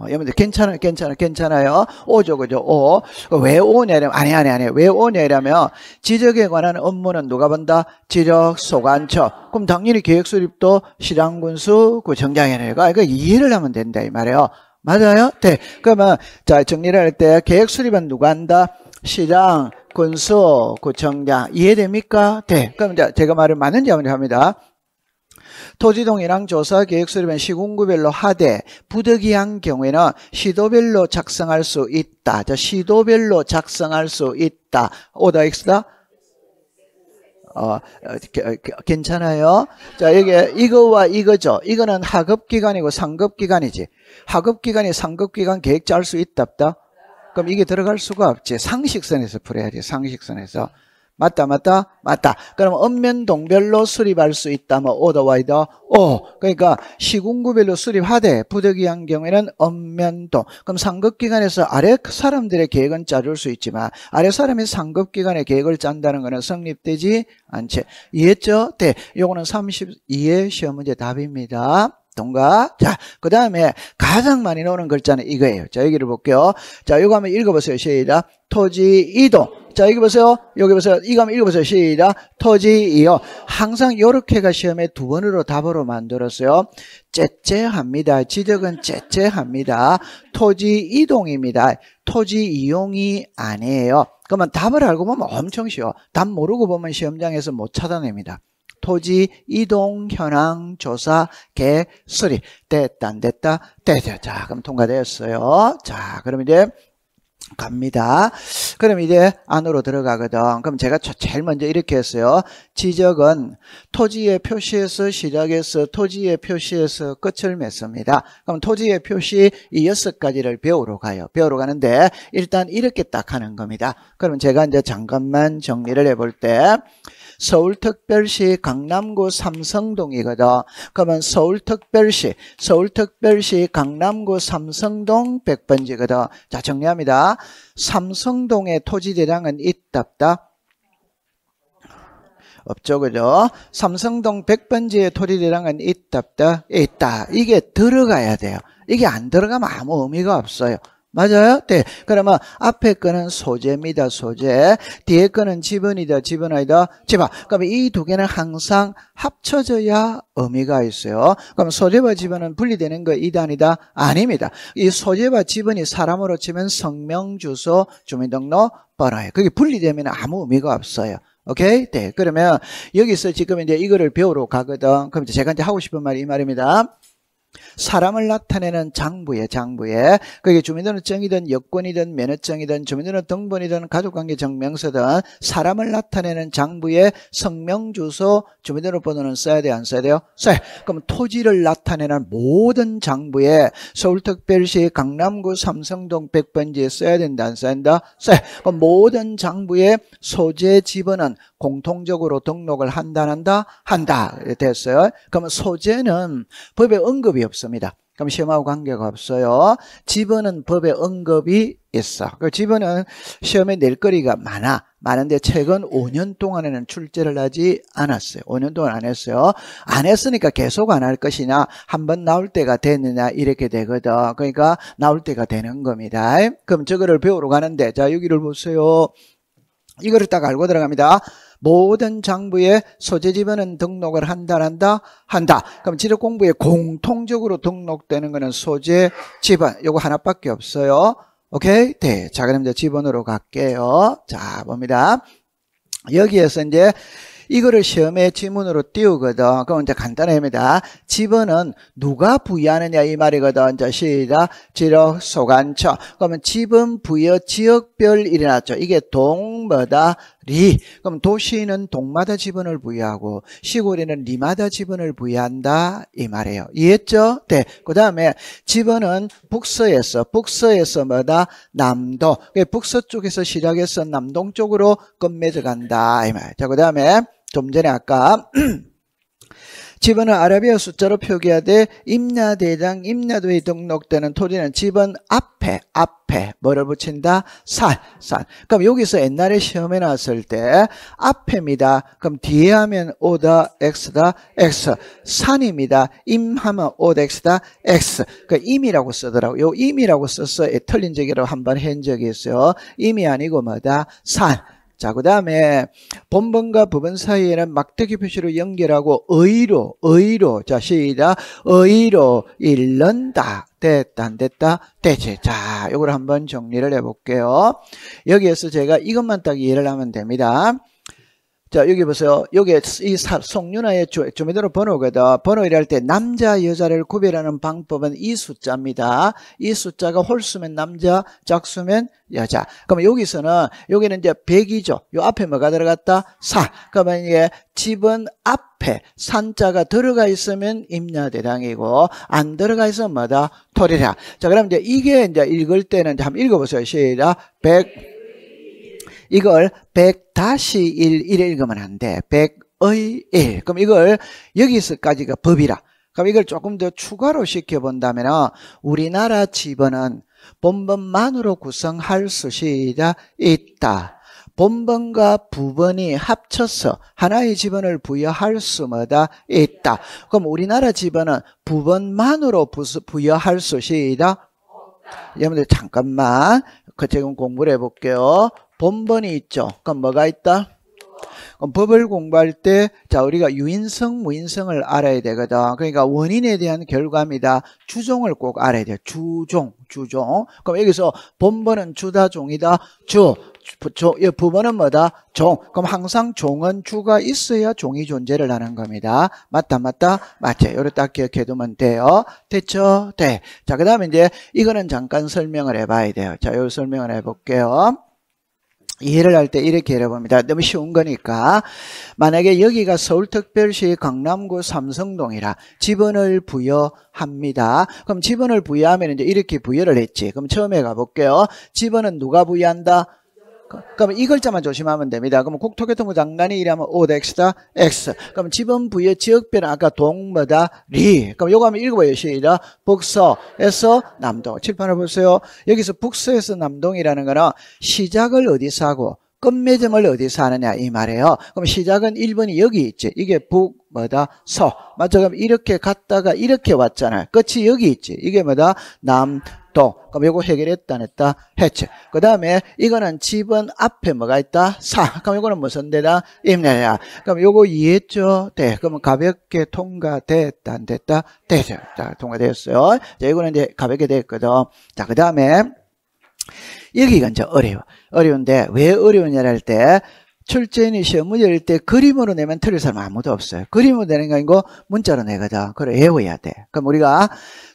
Speaker 1: 여러분들 괜찮아요. 오죠, 그죠? 오. 왜 오냐면, 아니. 왜 오냐면, 지적에 관한 업무는 누가 본다? 지적소관청. 그럼 당연히 계획수립도 시장군수, 구청장이 하니까, 이거 이해를 하면 된다, 이 말이에요. 맞아요? 네. 그러면, 자, 정리를 할 때, 계획수립은 누가 한다? 시장, 군수, 구청장. 이해됩니까? 네. 그럼 제가 말을 맞는지 한번 합니다. 토지동이랑 조사 계획 수립은 시군구별로 하되 부득이한 경우에는 시도별로 작성할 수 있다. 자, 시도별로 작성할 수 있다. 오다 X다? 괜찮아요? 자, 이거와 이거죠. 이거는 하급기관이고 상급기관이지. 하급기관이 상급기관 계획 짤 수 있다, 없다? 그럼 이게 들어갈 수가 없지. 상식선에서 풀어야지, 상식선에서. 맞다. 그럼 읍면동별로 수립할 수 있다면 오더와이더 오. 그러니까 시군구별로 수립하되 부득이한 경우에는 읍면동. 그럼 상급기관에서 아래 사람들의 계획은 짜줄 수 있지만 아래 사람이 상급기관의 계획을 짠다는 것은 성립되지 않지. 이해했죠? 네. 요거는 32의 시험 문제 답입니다. 동가. 자, 그 다음에 가장 많이 나오는 글자는 이거예요. 자, 여기를 볼게요. 자, 이거 한번 읽어보세요. 시작. 토지 이동. 자, 여기 보세요. 여기 보세요. 이거 한번 읽어보세요. 시작. 토지 이용. 항상 요렇게가 시험에 두 번으로 답으로 만들었어요. 째째합니다. 지적은 째째합니다. 토지 이동입니다. 토지 이용이 아니에요. 그러면 답을 알고 보면 엄청 쉬워. 답 모르고 보면 시험장에서 못 찾아냅니다. 토지 이동 현황 조사 계획 수립. 됐다 안 됐다? 됐다. 자, 그럼 통과되었어요. 자, 그럼 이제 갑니다. 그럼 이제 안으로 들어가거든. 그럼 제가 제일 먼저 이렇게 했어요. 지적은 토지의 표시에서 시작해서 토지의 표시에서 끝을 맺습니다. 그럼 토지의 표시 이 6가지를 배우러 가요. 배우러 가는데 일단 이렇게 딱 하는 겁니다. 그럼 제가 이제 잠깐만 정리를 해볼 때 서울특별시 강남구 삼성동이거든. 그러면 서울특별시 강남구 삼성동 100번지거든. 자, 정리합니다. 삼성동의 토지대장은 있다 없다? 없죠, 그죠? 삼성동 100번지의 토지대장은 있다 없다? 있다. 이게 들어가야 돼요. 이게 안 들어가면 아무 의미가 없어요. 맞아요? 네. 그러면 앞에 거는 소재입니다. 소재. 뒤에 거는 지번이다. 지번 아니다. 지번. 그러면 이 두 개는 항상 합쳐져야 의미가 있어요. 그럼 소재와 지번은 분리되는 거 이단이다? 아닙니다. 이 소재와 지번이 사람으로 치면 성명, 주소, 주민등록 번호예요. 그게 분리되면 아무 의미가 없어요. 오케이? 네. 그러면 여기서 지금 이제 이거를 배우러 가거든. 그럼 제가 이제 하고 싶은 말이 이 말입니다. 사람을 나타내는 장부에 그게 주민등록증이든 여권이든 면허증이든 주민등록 등본이든 가족관계 증명서든 사람을 나타내는 장부에 성명, 주소, 주민등록번호는 써야 돼요? 안 써야 돼요? 써요. 그럼 토지를 나타내는 모든 장부에 서울특별시 강남구 삼성동 100번지에 써야 된다? 안 써야 된다? 써요. 그럼 모든 장부에 소재 지번은 공통적으로 등록을 한다? 한다. 됐어요. 그러면 소재는 법에 언급이 없습니다. 그럼 시험하고 관계가 없어요. 지번은 법에 언급이 있어. 그 지번은 시험에 낼 거리가 많은데 최근 5년 동안에는 출제를 하지 않았어요. 5년 동안 안 했어요. 안 했으니까 계속 안 할 것이냐, 한번 나올 때가 됐느냐 이렇게 되거든. 그러니까 나올 때가 되는 겁니다. 그럼 저거를 배우러 가는데, 자 여기를 보세요. 이거를 딱 알고 들어갑니다. 모든 장부에 소재 지번은 등록을 한다. 그럼 지력공부에 공통적으로 등록되는 거는 소재 지번. 요거 하나밖에 없어요. 오케이? 네. 자, 그럼 이제 지번으로 갈게요. 자, 봅니다. 여기에서 이제 이거를 시험에 지문으로 띄우거든. 그럼 이제 간단합니다. 지번은 누가 부여하느냐 이 말이거든. 자, 시작. 지력, 소관처. 그러면 지번 부여 지역별 일어났죠. 이게 동, 뭐다, 리. 그럼 도시는 동마다 지번을 부여하고 시골에는 리마다 지번을 부여한다 이 말이에요. 이해했죠? 네. 그 다음에 지번은 북서에서 뭐다, 남도. 북서 쪽에서 시작해서 남동 쪽으로 끝맺어 간다 이 말. 자, 그 다음에 좀 전에 아까 지번은 아라비아 숫자로 표기하되 임야대장, 임야도에 등록되는 토지는 지번 앞에 뭐를 붙인다? 산. 그럼 여기서 옛날에 시험에 나왔을 때 앞에입니다. 그럼 뒤에 하면 오다 x다 x. 산입니다. 임하면 오다 x다 x. 그 임이라고 쓰더라고. 요 임이라고 써서 틀린 적이라고 한번 한 적이 있어요. 임이 아니고 뭐다? 산. 자, 그 다음에 본번과 부번 사이에는 막대기 표시로 연결하고 의로. 자, 시작. 의로 잃는다. 됐다, 안 됐다? 됐지. 자, 요걸 한번 정리를 해볼게요. 여기에서 제가 이것만 딱 이해를 하면 됩니다. 자, 여기 보세요. 여기 이 송윤아의 주민등록 번호거든. 번호 일할 때 남자, 여자를 구별하는 방법은 이 숫자입니다. 이 숫자가 홀수면 남자, 짝수면 여자. 그러면 여기는 이제 100이죠. 요 앞에 뭐가 들어갔다? 사. 그러면 이게 집은 앞에 산자가 들어가 있으면 임야대장이고, 안 들어가 있으면 뭐다? 토리라. 자, 그럼 이제 이게 이제 읽을 때는 한번 읽어보세요. 시작. 100. 이걸 100-1 이래 읽으면 안 돼. 100의 1. 그럼 이걸 여기서까지가 법이라. 그럼 이걸 조금 더 추가로 시켜본다면 우리나라 지번은 본번만으로 구성할 수시가 있다. 본번과 부번이 합쳐서 하나의 지번을 부여할 수마다 있다. 그럼 우리나라 지번은 부번만으로 부여할 수시다. 여러분들 잠깐만 지금 공부를 해볼게요. 본번이 있죠. 그럼 뭐가 있다? 그럼 법을 공부할 때, 자, 우리가 유인성, 무인성을 알아야 되거든. 그러니까 원인에 대한 결과입니다. 주종을 꼭 알아야 돼요. 주종. 그럼 여기서 본번은 주다, 종이다, 부번은 뭐다? 종. 그럼 항상 종은 주가 있어야 종이 존재를 하는 겁니다. 맞다? 맞지? 요렇게 딱 기억해두면 돼요. 됐죠? 네. 자, 그 다음에 이제 이거는 잠깐 설명을 해봐야 돼요. 자, 요 설명을 해볼게요. 이해를 할 때 이렇게 해봅니다. 너무 쉬운 거니까. 만약에 여기가 서울특별시 강남구 삼성동이라 지번을 부여합니다. 그럼 지번을 부여하면 이제 이렇게 부여를 했지. 그럼 처음에 가볼게요. 지번은 누가 부여한다? 그럼 이 글자만 조심하면 됩니다. 그럼 국토교통부 장관이 이라면 OX다, X. 그럼 지번 부여 지역별은 아까 동, 뭐다, 리. 그럼 요거 한번 읽어봐요. 시작. 북서에서 남동. 칠판을 보세요. 여기서 북서에서 남동이라는 거는 시작을 어디서 하고 끝맺음을 어디서 하느냐 이 말이에요. 그럼 시작은 1번이 여기 있지. 이게 북, 뭐다, 서. 맞죠? 그럼 이렇게 갔다가 이렇게 왔잖아요. 끝이 여기 있지. 이게 뭐다, 남, 도. 그럼 요거 해결했다 안 했다? 했지. 그 다음에 이거는 집은 앞에 뭐가 있다? 사. 그럼 요거는 무슨 데다? 임야야. 그럼 요거 이해했죠? 네. 그러면 가볍게 통과됐다 안 됐다? 되죠. 자, 통과되었어요. 자, 이거는 이제 가볍게 됐거든. 자, 그 다음에 여기가 이제 어려운데 왜 어려우냐 할 때 출제인이 시험 문제 낼 때 그림으로 내면 틀릴 사람 아무도 없어요. 그림으로 내는 거 아니고 문자로 내거든. 그래 외워야 돼. 그럼 우리가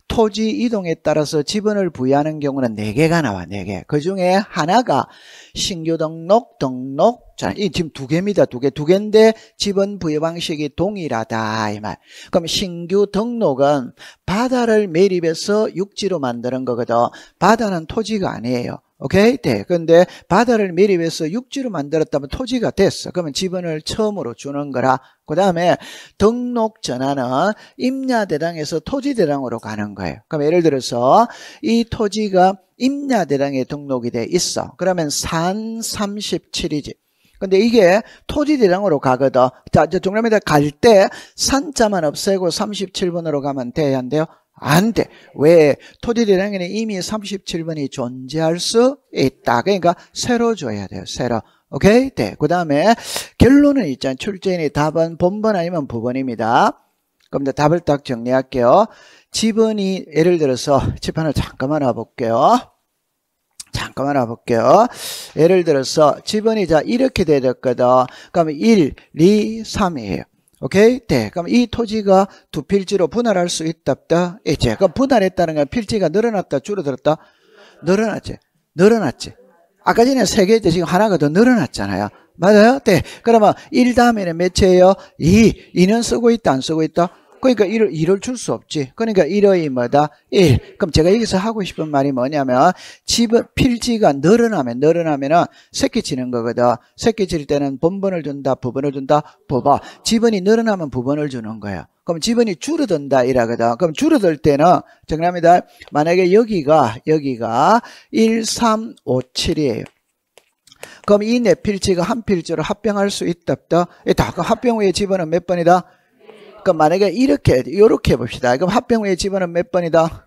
Speaker 1: 토지 이동에 따라서 지번을 부여하는 경우는 4개가 나와. 4개. 그 중에 하나가 신규 등록. 자, 이 지금 2개입니다. 2개인데 지번 부여 방식이 동일하다 이 말. 그럼 신규 등록은 바다를 매립해서 육지로 만드는 거거든. 바다는 토지가 아니에요. 오케이? 네. 근데 바다를 매립해서 육지로 만들었다면 토지가 됐어. 그러면 지번을 처음으로 주는 거라. 그 다음에 등록 전환은 임야대당에서 토지대당으로 가는 거예요. 그럼 예를 들어서 이 토지가 임야대당에 등록이 돼 있어. 그러면 산 37이지. 근데 이게 토지대당으로 가거든. 자, 종료입니다. 갈 때 산자만 없애고 37번으로 가면 돼야 안 돼요? 안 돼. 왜? 토지대장에는 이미 37번이 존재할 수 있다. 그러니까 새로 줘야 돼요. 새로. 오케이? 네. 그 다음에 결론은 있잖아요. 출제인이 답은 본번 아니면 부번입니다. 그럼 이제 답을 딱 정리할게요. 지번이 예를 들어서 칠판을 잠깐만 와볼게요. 예를 들어서 지번이 자 이렇게 되었거든. 그러면 1, 2, 3이에요. 오케이? 네. 그럼 이 토지가 2필지로 분할할 수 있다, 없다? 있지. 그럼 분할했다는 건 필지가 늘어났다, 줄어들었다? 늘어났지. 아까 전에 3개인데 지금 하나가 더 늘어났잖아요. 맞아요? 네. 그러면 1 다음에는 몇이에요? 2는 쓰고 있다, 안 쓰고 있다? 그러니까 1을 줄 수 없지. 그러니까 1의 뭐다? 1. 그럼 제가 여기서 하고 싶은 말이 뭐냐면 필지가 늘어나면은 새끼 치는 거거든. 새끼 칠 때는 본번을 준다, 부번을 준다, 부번. 지번이 늘어나면 부번을 주는 거예요. 그럼 지번이 줄어든다 이라거든. 그럼 줄어들 때는 정답입니다. 만약에 여기가 1, 3, 5, 7이에요. 그럼 이 네 필지가 한 필지로 합병할 수 있다, 없다? 있다. 그럼 합병 후에 지번은 몇 번이다? 그럼 만약에 이렇게 해봅시다. 그럼 합병 후에 지번은 몇 번이다?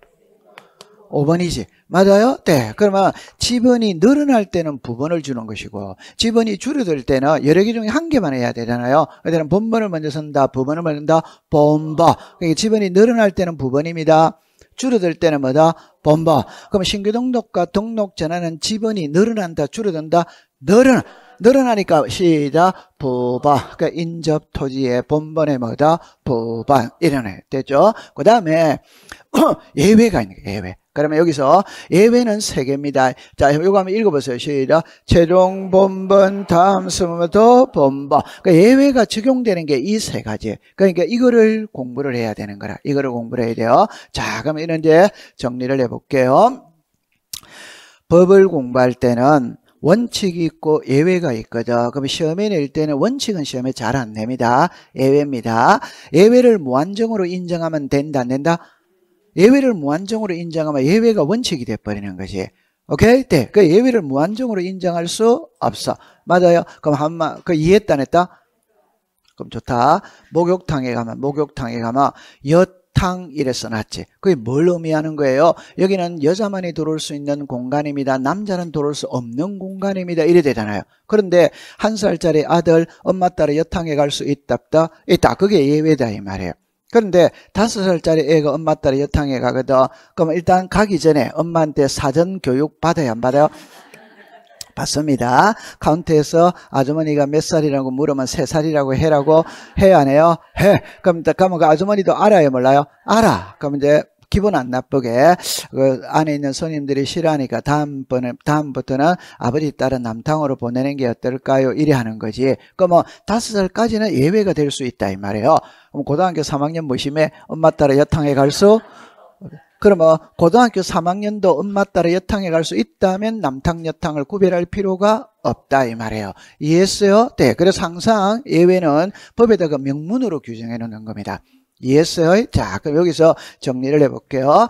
Speaker 1: 5번이지. 맞아요? 네. 그러면 지번이 늘어날 때는 부번을 주는 것이고 지번이 줄어들 때는 여러 개 중에 한 개만 해야 되잖아요. 그때는 본번을 먼저 쓴다. 부번을 먼저 쓴다. 본번. 그러니까 지번이 늘어날 때는 부번입니다. 줄어들 때는 뭐다? 본번. 그럼 신규 등록과 등록 전환은 지번이 늘어난다. 줄어든다. 늘어나니까 시작 부번. 그러니까 인접 토지의 본번의 뭐다? 부번. 이러네. 됐죠? 그 다음에 예외가 있는 거예요. 예외. 그러면 여기서 예외는 3개입니다. 자, 이거 한번 읽어보세요. 시작. 최종 본번 다음 수부터 본번. 그러니까 예외가 적용되는 게 이 3가지. 그러니까 이거를 공부를 해야 되는 거라. 이거를 공부를 해야 돼요. 자, 그러면 이런 이제 정리를 해볼게요. 법을 공부할 때는 원칙이 있고 예외가 있거든. 그럼 시험에 낼 때는 원칙은 시험에 잘 안 냅니다. 예외입니다. 예외를 무한정으로 인정하면 된다, 안 된다? 예외를 무한정으로 인정하면 예외가 원칙이 돼버리는 거지. 오케이? 네. 그 예외를 무한정으로 인정할 수 없어. 맞아요? 그럼 이해했다, 안 했다? 그럼 좋다. 목욕탕에 가면 여탕 이래 써놨지. 그게 뭘 의미하는 거예요? 여기는 여자만이 들어올 수 있는 공간입니다. 남자는 들어올 수 없는 공간입니다. 이래 되잖아요. 그런데 1살짜리 아들 엄마 따라 여탕에 갈 수 있다, 없다? 있다. 그게 예외다 이 말이에요. 그런데 5살짜리 애가 엄마 따라 여탕에 가거든. 그럼 일단 가기 전에 엄마한테 사전 교육 받아야 안 받아요? 받습니다. 카운트에서 아주머니가 몇 살이라고 물으면 3살이라고 해라고 해야 안 해요? 해. 그럼 그 아주머니도 알아요, 몰라요? 알아. 그럼 이제 기분 안 나쁘게 그 안에 있는 손님들이 싫어하니까 다음부터는 아버지 딸은 남탕으로 보내는 게 어떨까요? 이래 하는 거지. 그럼 5살까지는 예외가 될 수 있다 이 말이에요. 그럼 고등학교 3학년 모심에 엄마 따라 여탕에 갈 수? 그러면 고등학교 3학년도 엄마 따라 여탕에 갈 수 있다면 남탕 여탕을 구별할 필요가 없다 이 말이에요. 이해했어요? 네. 그래서 항상 예외는 법에다가 명문으로 규정해 놓는 겁니다. 이해했어요? 자, 그럼 여기서 정리를 해볼게요.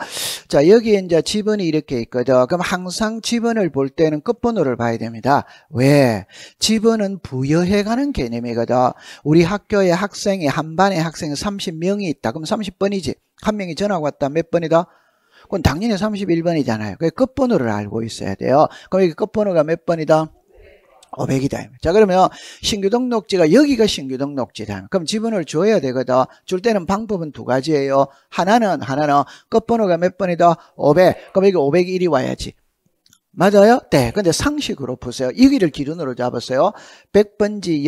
Speaker 1: 자, 여기에 이제 지번이 이렇게 있거든. 그럼 항상 지번을 볼 때는 끝번호를 봐야 됩니다. 왜? 지번은 부여해가는 개념이거든. 우리 학교에 한 반에 학생이 30명이 있다. 그럼 30번이지. 한 명이 전학 왔다. 몇 번이다? 그건 당연히 31번이잖아요. 그 끝번호를 알고 있어야 돼요. 그럼 여기 끝번호가 몇 번이다? 500이다. 자, 그러면 신규 등록지가 여기가 신규 등록지다. 그럼 지분을 줘야 되거든. 줄 때는 방법은 두 가지예요. 하나는 끝번호가 몇 번이다? 500. 그럼 여기 501이 와야지. 맞아요? 네. 근데 상식으로 보세요. 여기를 기준으로 잡았어요. 100번지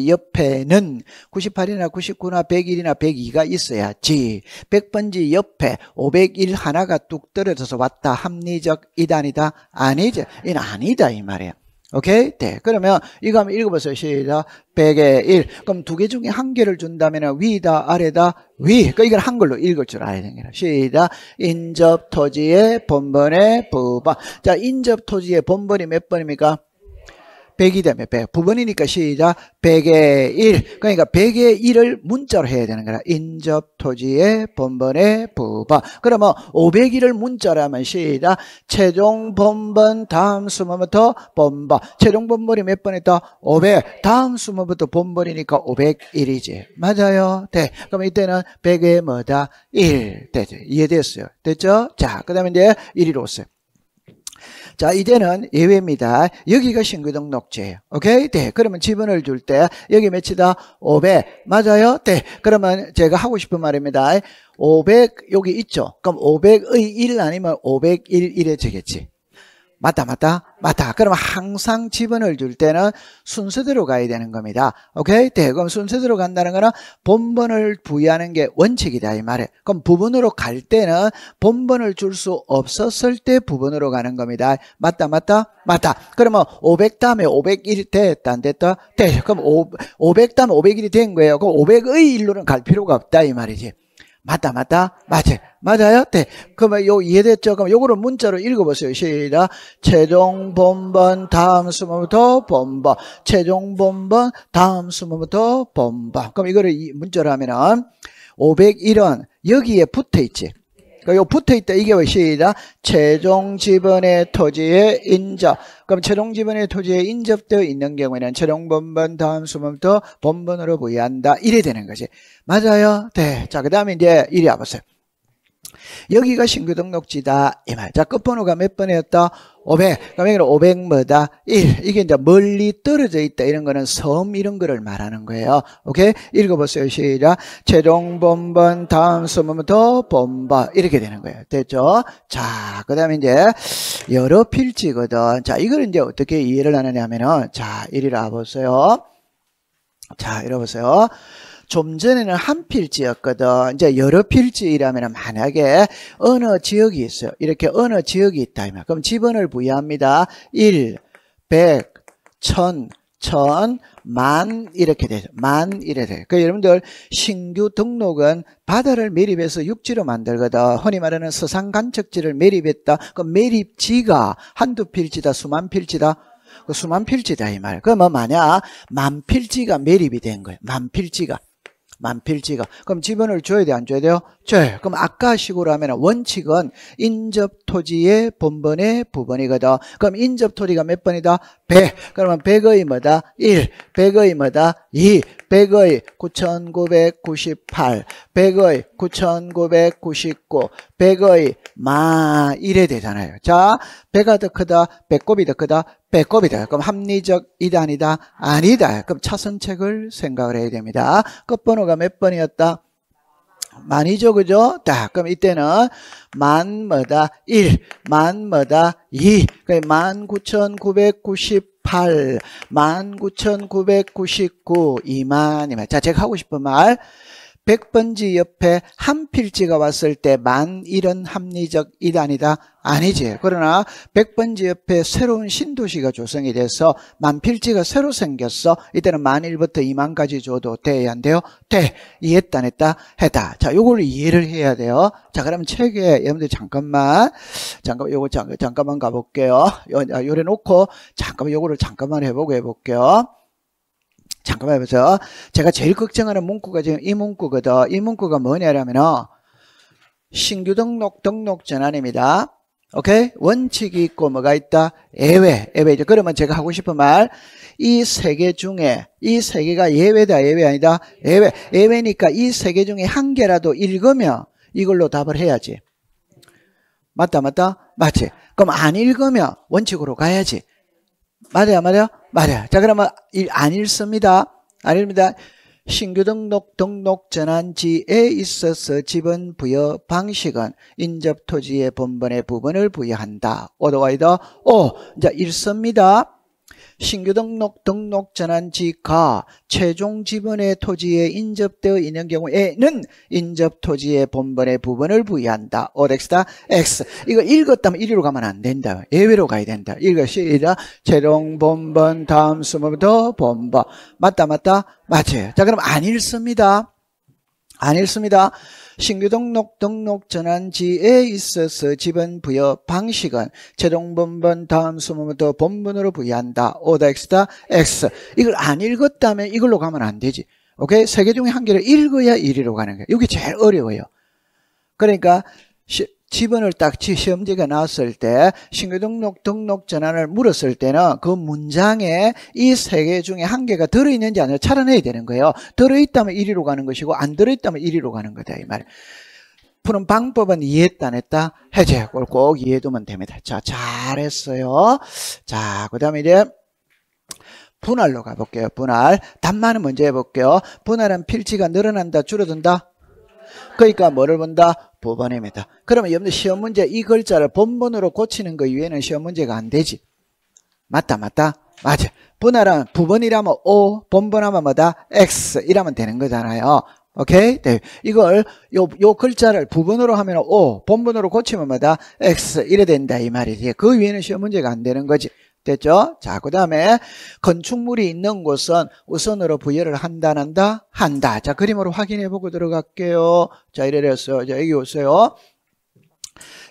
Speaker 1: 옆에는 98이나 99나 101이나 102가 있어야지. 100번지 옆에 501 하나가 뚝 떨어져서 왔다. 합리적 이단이다? 아니죠. 이는 아니다 이 말이에요. 오케이? 네. 그러면 이거 한번 읽어보세요. 시작. 100의 1. 그럼 두 개 중에 한 개를 준다면 위다, 아래다, 위. 그러니까 이걸 한글로 읽을 줄 알아야 됩니다. 시작. 인접 토지의 본번의 부번. 자, 인접 토지의 본번이 몇 번입니까? 100이 되면 100. 부번이니까 시작. 100의 1. 그러니까 100의 1을 문자로 해야 되는 거라. 인접 토지의 본번의 부번. 그러면 501을 문자로 하면 시작. 최종 본번 다음 수모부터 본번. 최종 본번이 몇 번이다? 500. 다음 수모부터 본번이니까 501이지. 맞아요. 네. 그럼 이때는 100의 뭐다? 1. 됐죠. 이해됐어요. 됐죠? 자, 그 다음에 이제 1위로 오세요. 자, 이제는 예외입니다. 여기가 신규 등록지예요. 오케이? 네. 그러면 지분을 줄 때 여기 몇이다? 500. 맞아요? 네. 그러면 제가 하고 싶은 말입니다. 500 여기 있죠? 그럼 500의 1 아니면 501 이래지겠지. 맞다. 그럼 항상 지분을 줄 때는 순서대로 가야 되는 겁니다. 오케이? 네. 그럼 순서대로 간다는 거는 본번을 부여하는 게 원칙이다 이 말이에요. 그럼 부분으로 갈 때는 본번을 줄 수 없었을 때 부분으로 가는 겁니다. 맞다. 그러면 500 다음에 501 됐다 안 됐다? 네. 그럼 500 다음에 501이 된 거예요. 그럼 500의 1로는 갈 필요가 없다 이 말이지. 맞아요? 네. 그러면 요 이해됐죠? 그럼 요거를 문자로 읽어보세요. 시작. 최종 본번 다음 수모부터 본번. 최종 본번 다음 수모부터 본번. 그럼 이거를 문자로 하면은 501은 여기에 붙어 있지. 요 붙어 있다. 이게 왜 시작. 최종 지분의 토지에 인접. 그럼 최종 지분의 토지에 인접되어 있는 경우에는 최종 본번 다음 수모부터 본번으로 부여한다. 이래 되는 거지. 맞아요? 네. 자, 그 다음에 이제 이리 와보세요. 여기가 신규 등록지다 이 말. 자, 끝번호가 몇 번이었다? 500. 그럼 여기는 500 뭐다? 1. 이게 이제 멀리 떨어져 있다 이런 거는 섬 이런 거를 말하는 거예요. 오케이? 읽어보세요. 시작. 최종 본번 다음 수모부터 본번 이렇게 되는 거예요. 됐죠? 자, 그 다음에 이제 여러 필지거든. 자, 이걸 이제 어떻게 이해를 하느냐 하면은 자, 이리 와보세요. 자, 이리 보세요. 좀 전에는 한 필지였거든. 이제 여러 필지라면 만약에 어느 지역이 있어요. 이렇게 어느 지역이 있다. 그럼 지번을 부여합니다. 1, 100, 1000, 1000, 만 이렇게 되죠. 만 이래 돼요. 그러니까 여러분들 신규 등록은 바다를 매립해서 육지로 만들거든. 흔히 말하는 서상간척지를 매립했다. 그 매립지가 한두 필지다, 수만 필지다. 그 수만 필지다 이 말. 그러면 만약 만 필지가 매립이 된 거예요. 만 필지가. 그럼 지분을 줘야 돼, 안 줘야 돼요? 줘요. 그럼 아까 식으로 하면 원칙은 인접 토지의 본번의 부번이거든. 그럼 인접 토지가 몇 번이다? 100. 그러면 100의 뭐다? 1. 100의 뭐다? 2. 100의 9998. 100의 9999. 100의 마 이래 되잖아요. 자, 100가 더 크다? 배꼽이 더 크다? 배꼽이다. 그럼 합리적 이단이다? 아니다. 그럼 차선책을 생각을 해야 됩니다. 끝번호가 몇 번이었다? 만이죠, 그죠? 자, 그럼 이때는 만 뭐다? 1, 만 뭐다? 2, 19,998, 19,999, 2만이면. 자, 제가 하고 싶은 말. 100번지 옆에 한 필지가 왔을 때 만 1은 합리적 이단이다? 아니지. 그러나 100번지 옆에 새로운 신도시가 조성이 돼서 만 필지가 새로 생겼어. 이때는 만 1부터 2만까지 줘도 돼야 안 돼요? 돼. 이해했다 안 했다? 했다. 자, 요걸 이해를 해야 돼요. 자, 그럼 책에 여러분들 잠깐만 가볼게요. 요래 놓고 잠깐만 요거를 잠깐만 해볼게요. 잠깐만 해보세요. 제가 제일 걱정하는 문구가 지금 이 문구거든. 이 문구가 뭐냐면 신규 등록 전환입니다. 오케이? 원칙이 있고 뭐가 있다? 예외죠. 그러면 제가 하고 싶은 말, 이 세 개 중에 이 세 개가 예외다, 예외 아니다? 예외니까 이 세 개 중에 한 개라도 읽으면 이걸로 답을 해야지. 맞다, 맞다? 맞지? 그럼 안 읽으면 원칙으로 가야지. 맞아요, 맞아요? 맞아요. 자, 그러면 안 읽습니다. 안 읽습니다. 신규 등록 전환지에 있어서 지분 부여 방식은 인접 토지의 본번의 부분을 부여한다. 오더와이더 오. 이제 읽습니다. 신규 등록 전환지가 최종 지분의 토지에 인접되어 있는 경우에는 인접 토지의 본번의 부분을 부여한다. 오덱스다 X. 이거 읽었다면 1위로 가면 안 된다. 예외로 가야 된다. 읽으시다. 최종 본번 다음 수부터 본번. 맞다, 맞다? 맞아요. 자, 그럼 안 읽습니다. 안 읽습니다. 신규 등록 전환지에 있어서 지분 부여 방식은 최종 본번 다음 수부터 본번으로 부여한다. 오다 X다 X. 이걸 안 읽었다면 이걸로 가면 안 되지. 오케이? 세 개 중에 한 개를 읽어야 1위로 가는 거예요. 이게 제일 어려워요. 그러니까 지분을 딱 시험지가 나왔을 때 신규 등록 전환을 물었을 때는 그 문장에 이 세 개 중에 한 개가 들어있는지 아니면 찾아내야 되는 거예요. 들어있다면 1위로 가는 것이고 안 들어있다면 1위로 가는 거다 이 말. 푸는 방법은 이해했다 안 했다? 해제. 그걸 꼭 이해해두면 됩니다. 자, 잘했어요. 자, 그 다음에 이제 분할로 가볼게요. 분할. 답만은 먼저 해볼게요. 분할은 필지가 늘어난다 줄어든다? 그러니까 뭐를 본다? 부번입니다. 그러면 여러분들 시험 문제 이 글자를 본번으로 고치는 거 이외에는 시험 문제가 안 되지. 맞다, 맞다? 맞아. 분할은 부번이라면 O, 본번하면 뭐다? X 이라면 되는 거잖아요. 오케이? 네. 이걸 요 글자를 부번으로 하면 O, 본번으로 고치면 뭐다? X 이래 된다 이 말이지. 그 위에는 시험 문제가 안 되는 거지. 됐죠? 자, 그 다음에 건축물이 있는 곳은 우선으로 부여를 한다, 안 한다? 한다. 자, 그림으로 확인해 보고 들어갈게요. 자, 이래서 자, 여기 오세요.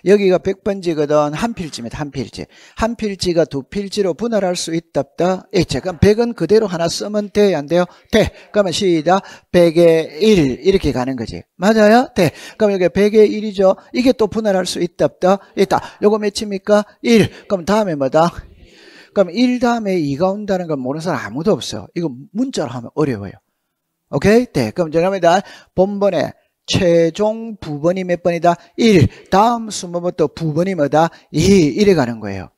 Speaker 1: 여기가 100번지거든. 한 필지입니다. 한 필지. 한 필지가 두 필지로 분할할 수 있다, 없다? 있죠. 그럼 100은 그대로 하나 쓰면 돼, 안 돼요? 돼. 그러면 시작. 100의 1 이렇게 가는 거지. 맞아요? 돼. 그럼 여기 100의 1이죠. 이게 또 분할할 수 있다, 없다? 있다. 요거 몇입니까? 1. 그럼 다음에 뭐다? 그럼 1 다음에 2가 온다는 걸 모르는 사람 아무도 없어요. 이거 문자로 하면 어려워요. 오케이? 네. 그럼 제가 본번에 최종 부번이 몇 번이다? 1. 다음 수모부터 부번이 뭐다? 2. 이래 가는 거예요.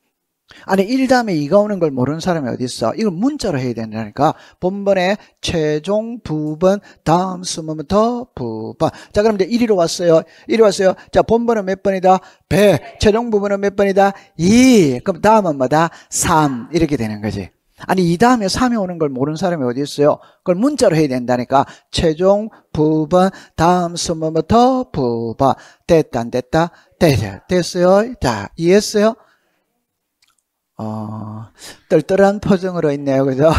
Speaker 1: 아니 1 다음에 2가 오는 걸 모르는 사람이 어디 있어? 이걸 문자로 해야 된다니까. 본번에 최종 부번 다음 수모부터 부번. 자, 그럼 이제 1위로 왔어요. 1위 왔어요. 자, 본번은 몇 번이다? 100. 최종 부번은 몇 번이다? 2. 그럼 다음은 뭐다? 3. 이렇게 되는 거지. 아니 이 다음에 3이 오는 걸 모르는 사람이 어디 있어요? 그걸 문자로 해야 된다니까. 최종 부번 다음 수모부터 부번. 됐다 안 됐다? 됐어요. 자, 이해했어요? 뜰뜰한 표정으로 있네요. 그죠?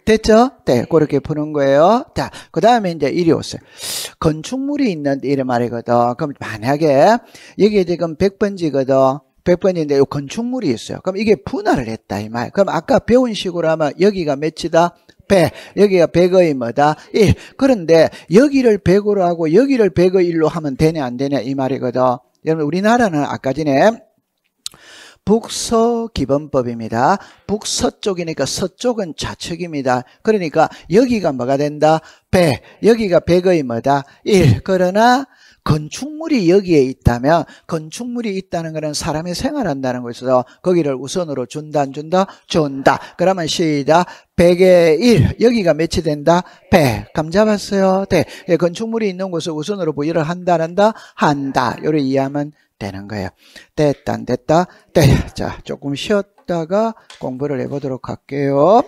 Speaker 1: 됐죠? 네, 그렇게 푸는 거예요. 자, 그 다음에 이제 이리 오세요. 건축물이 있는 이래 말이거든. 그럼 만약에 여기 지금 100번지거든. 100번인데 요 건축물이 있어요. 그럼 이게 분할을 했다 이 말. 그럼 아까 배운 식으로 하면 여기가 몇이다? 100. 여기가 100의 뭐다? 1. 그런데 여기를 100으로 하고 여기를 100의 1로 하면 되냐 안 되냐 이 말이거든. 여러분 우리나라는 아까 전에 북서기본법입니다. 북서쪽이니까 서쪽은 좌측입니다. 그러니까 여기가 뭐가 된다? 100. 여기가 100의 뭐다? 1. 그러나 건축물이 여기에 있다면 건축물이 있다는 것은 사람이 생활한다는 것이어서 거기를 우선으로 준다 안 준다? 준다. 그러면 시작. 100의 1. 여기가 몇이 된다? 100. 감 잡았어요? 네. 건축물이 있는 곳을 우선으로 부여를 한다 안 한다? 한다. 요를 이해하면 되는 거예요. 됐다 안 됐다? 네. 자, 조금 쉬었다가 공부를 해보도록 할게요.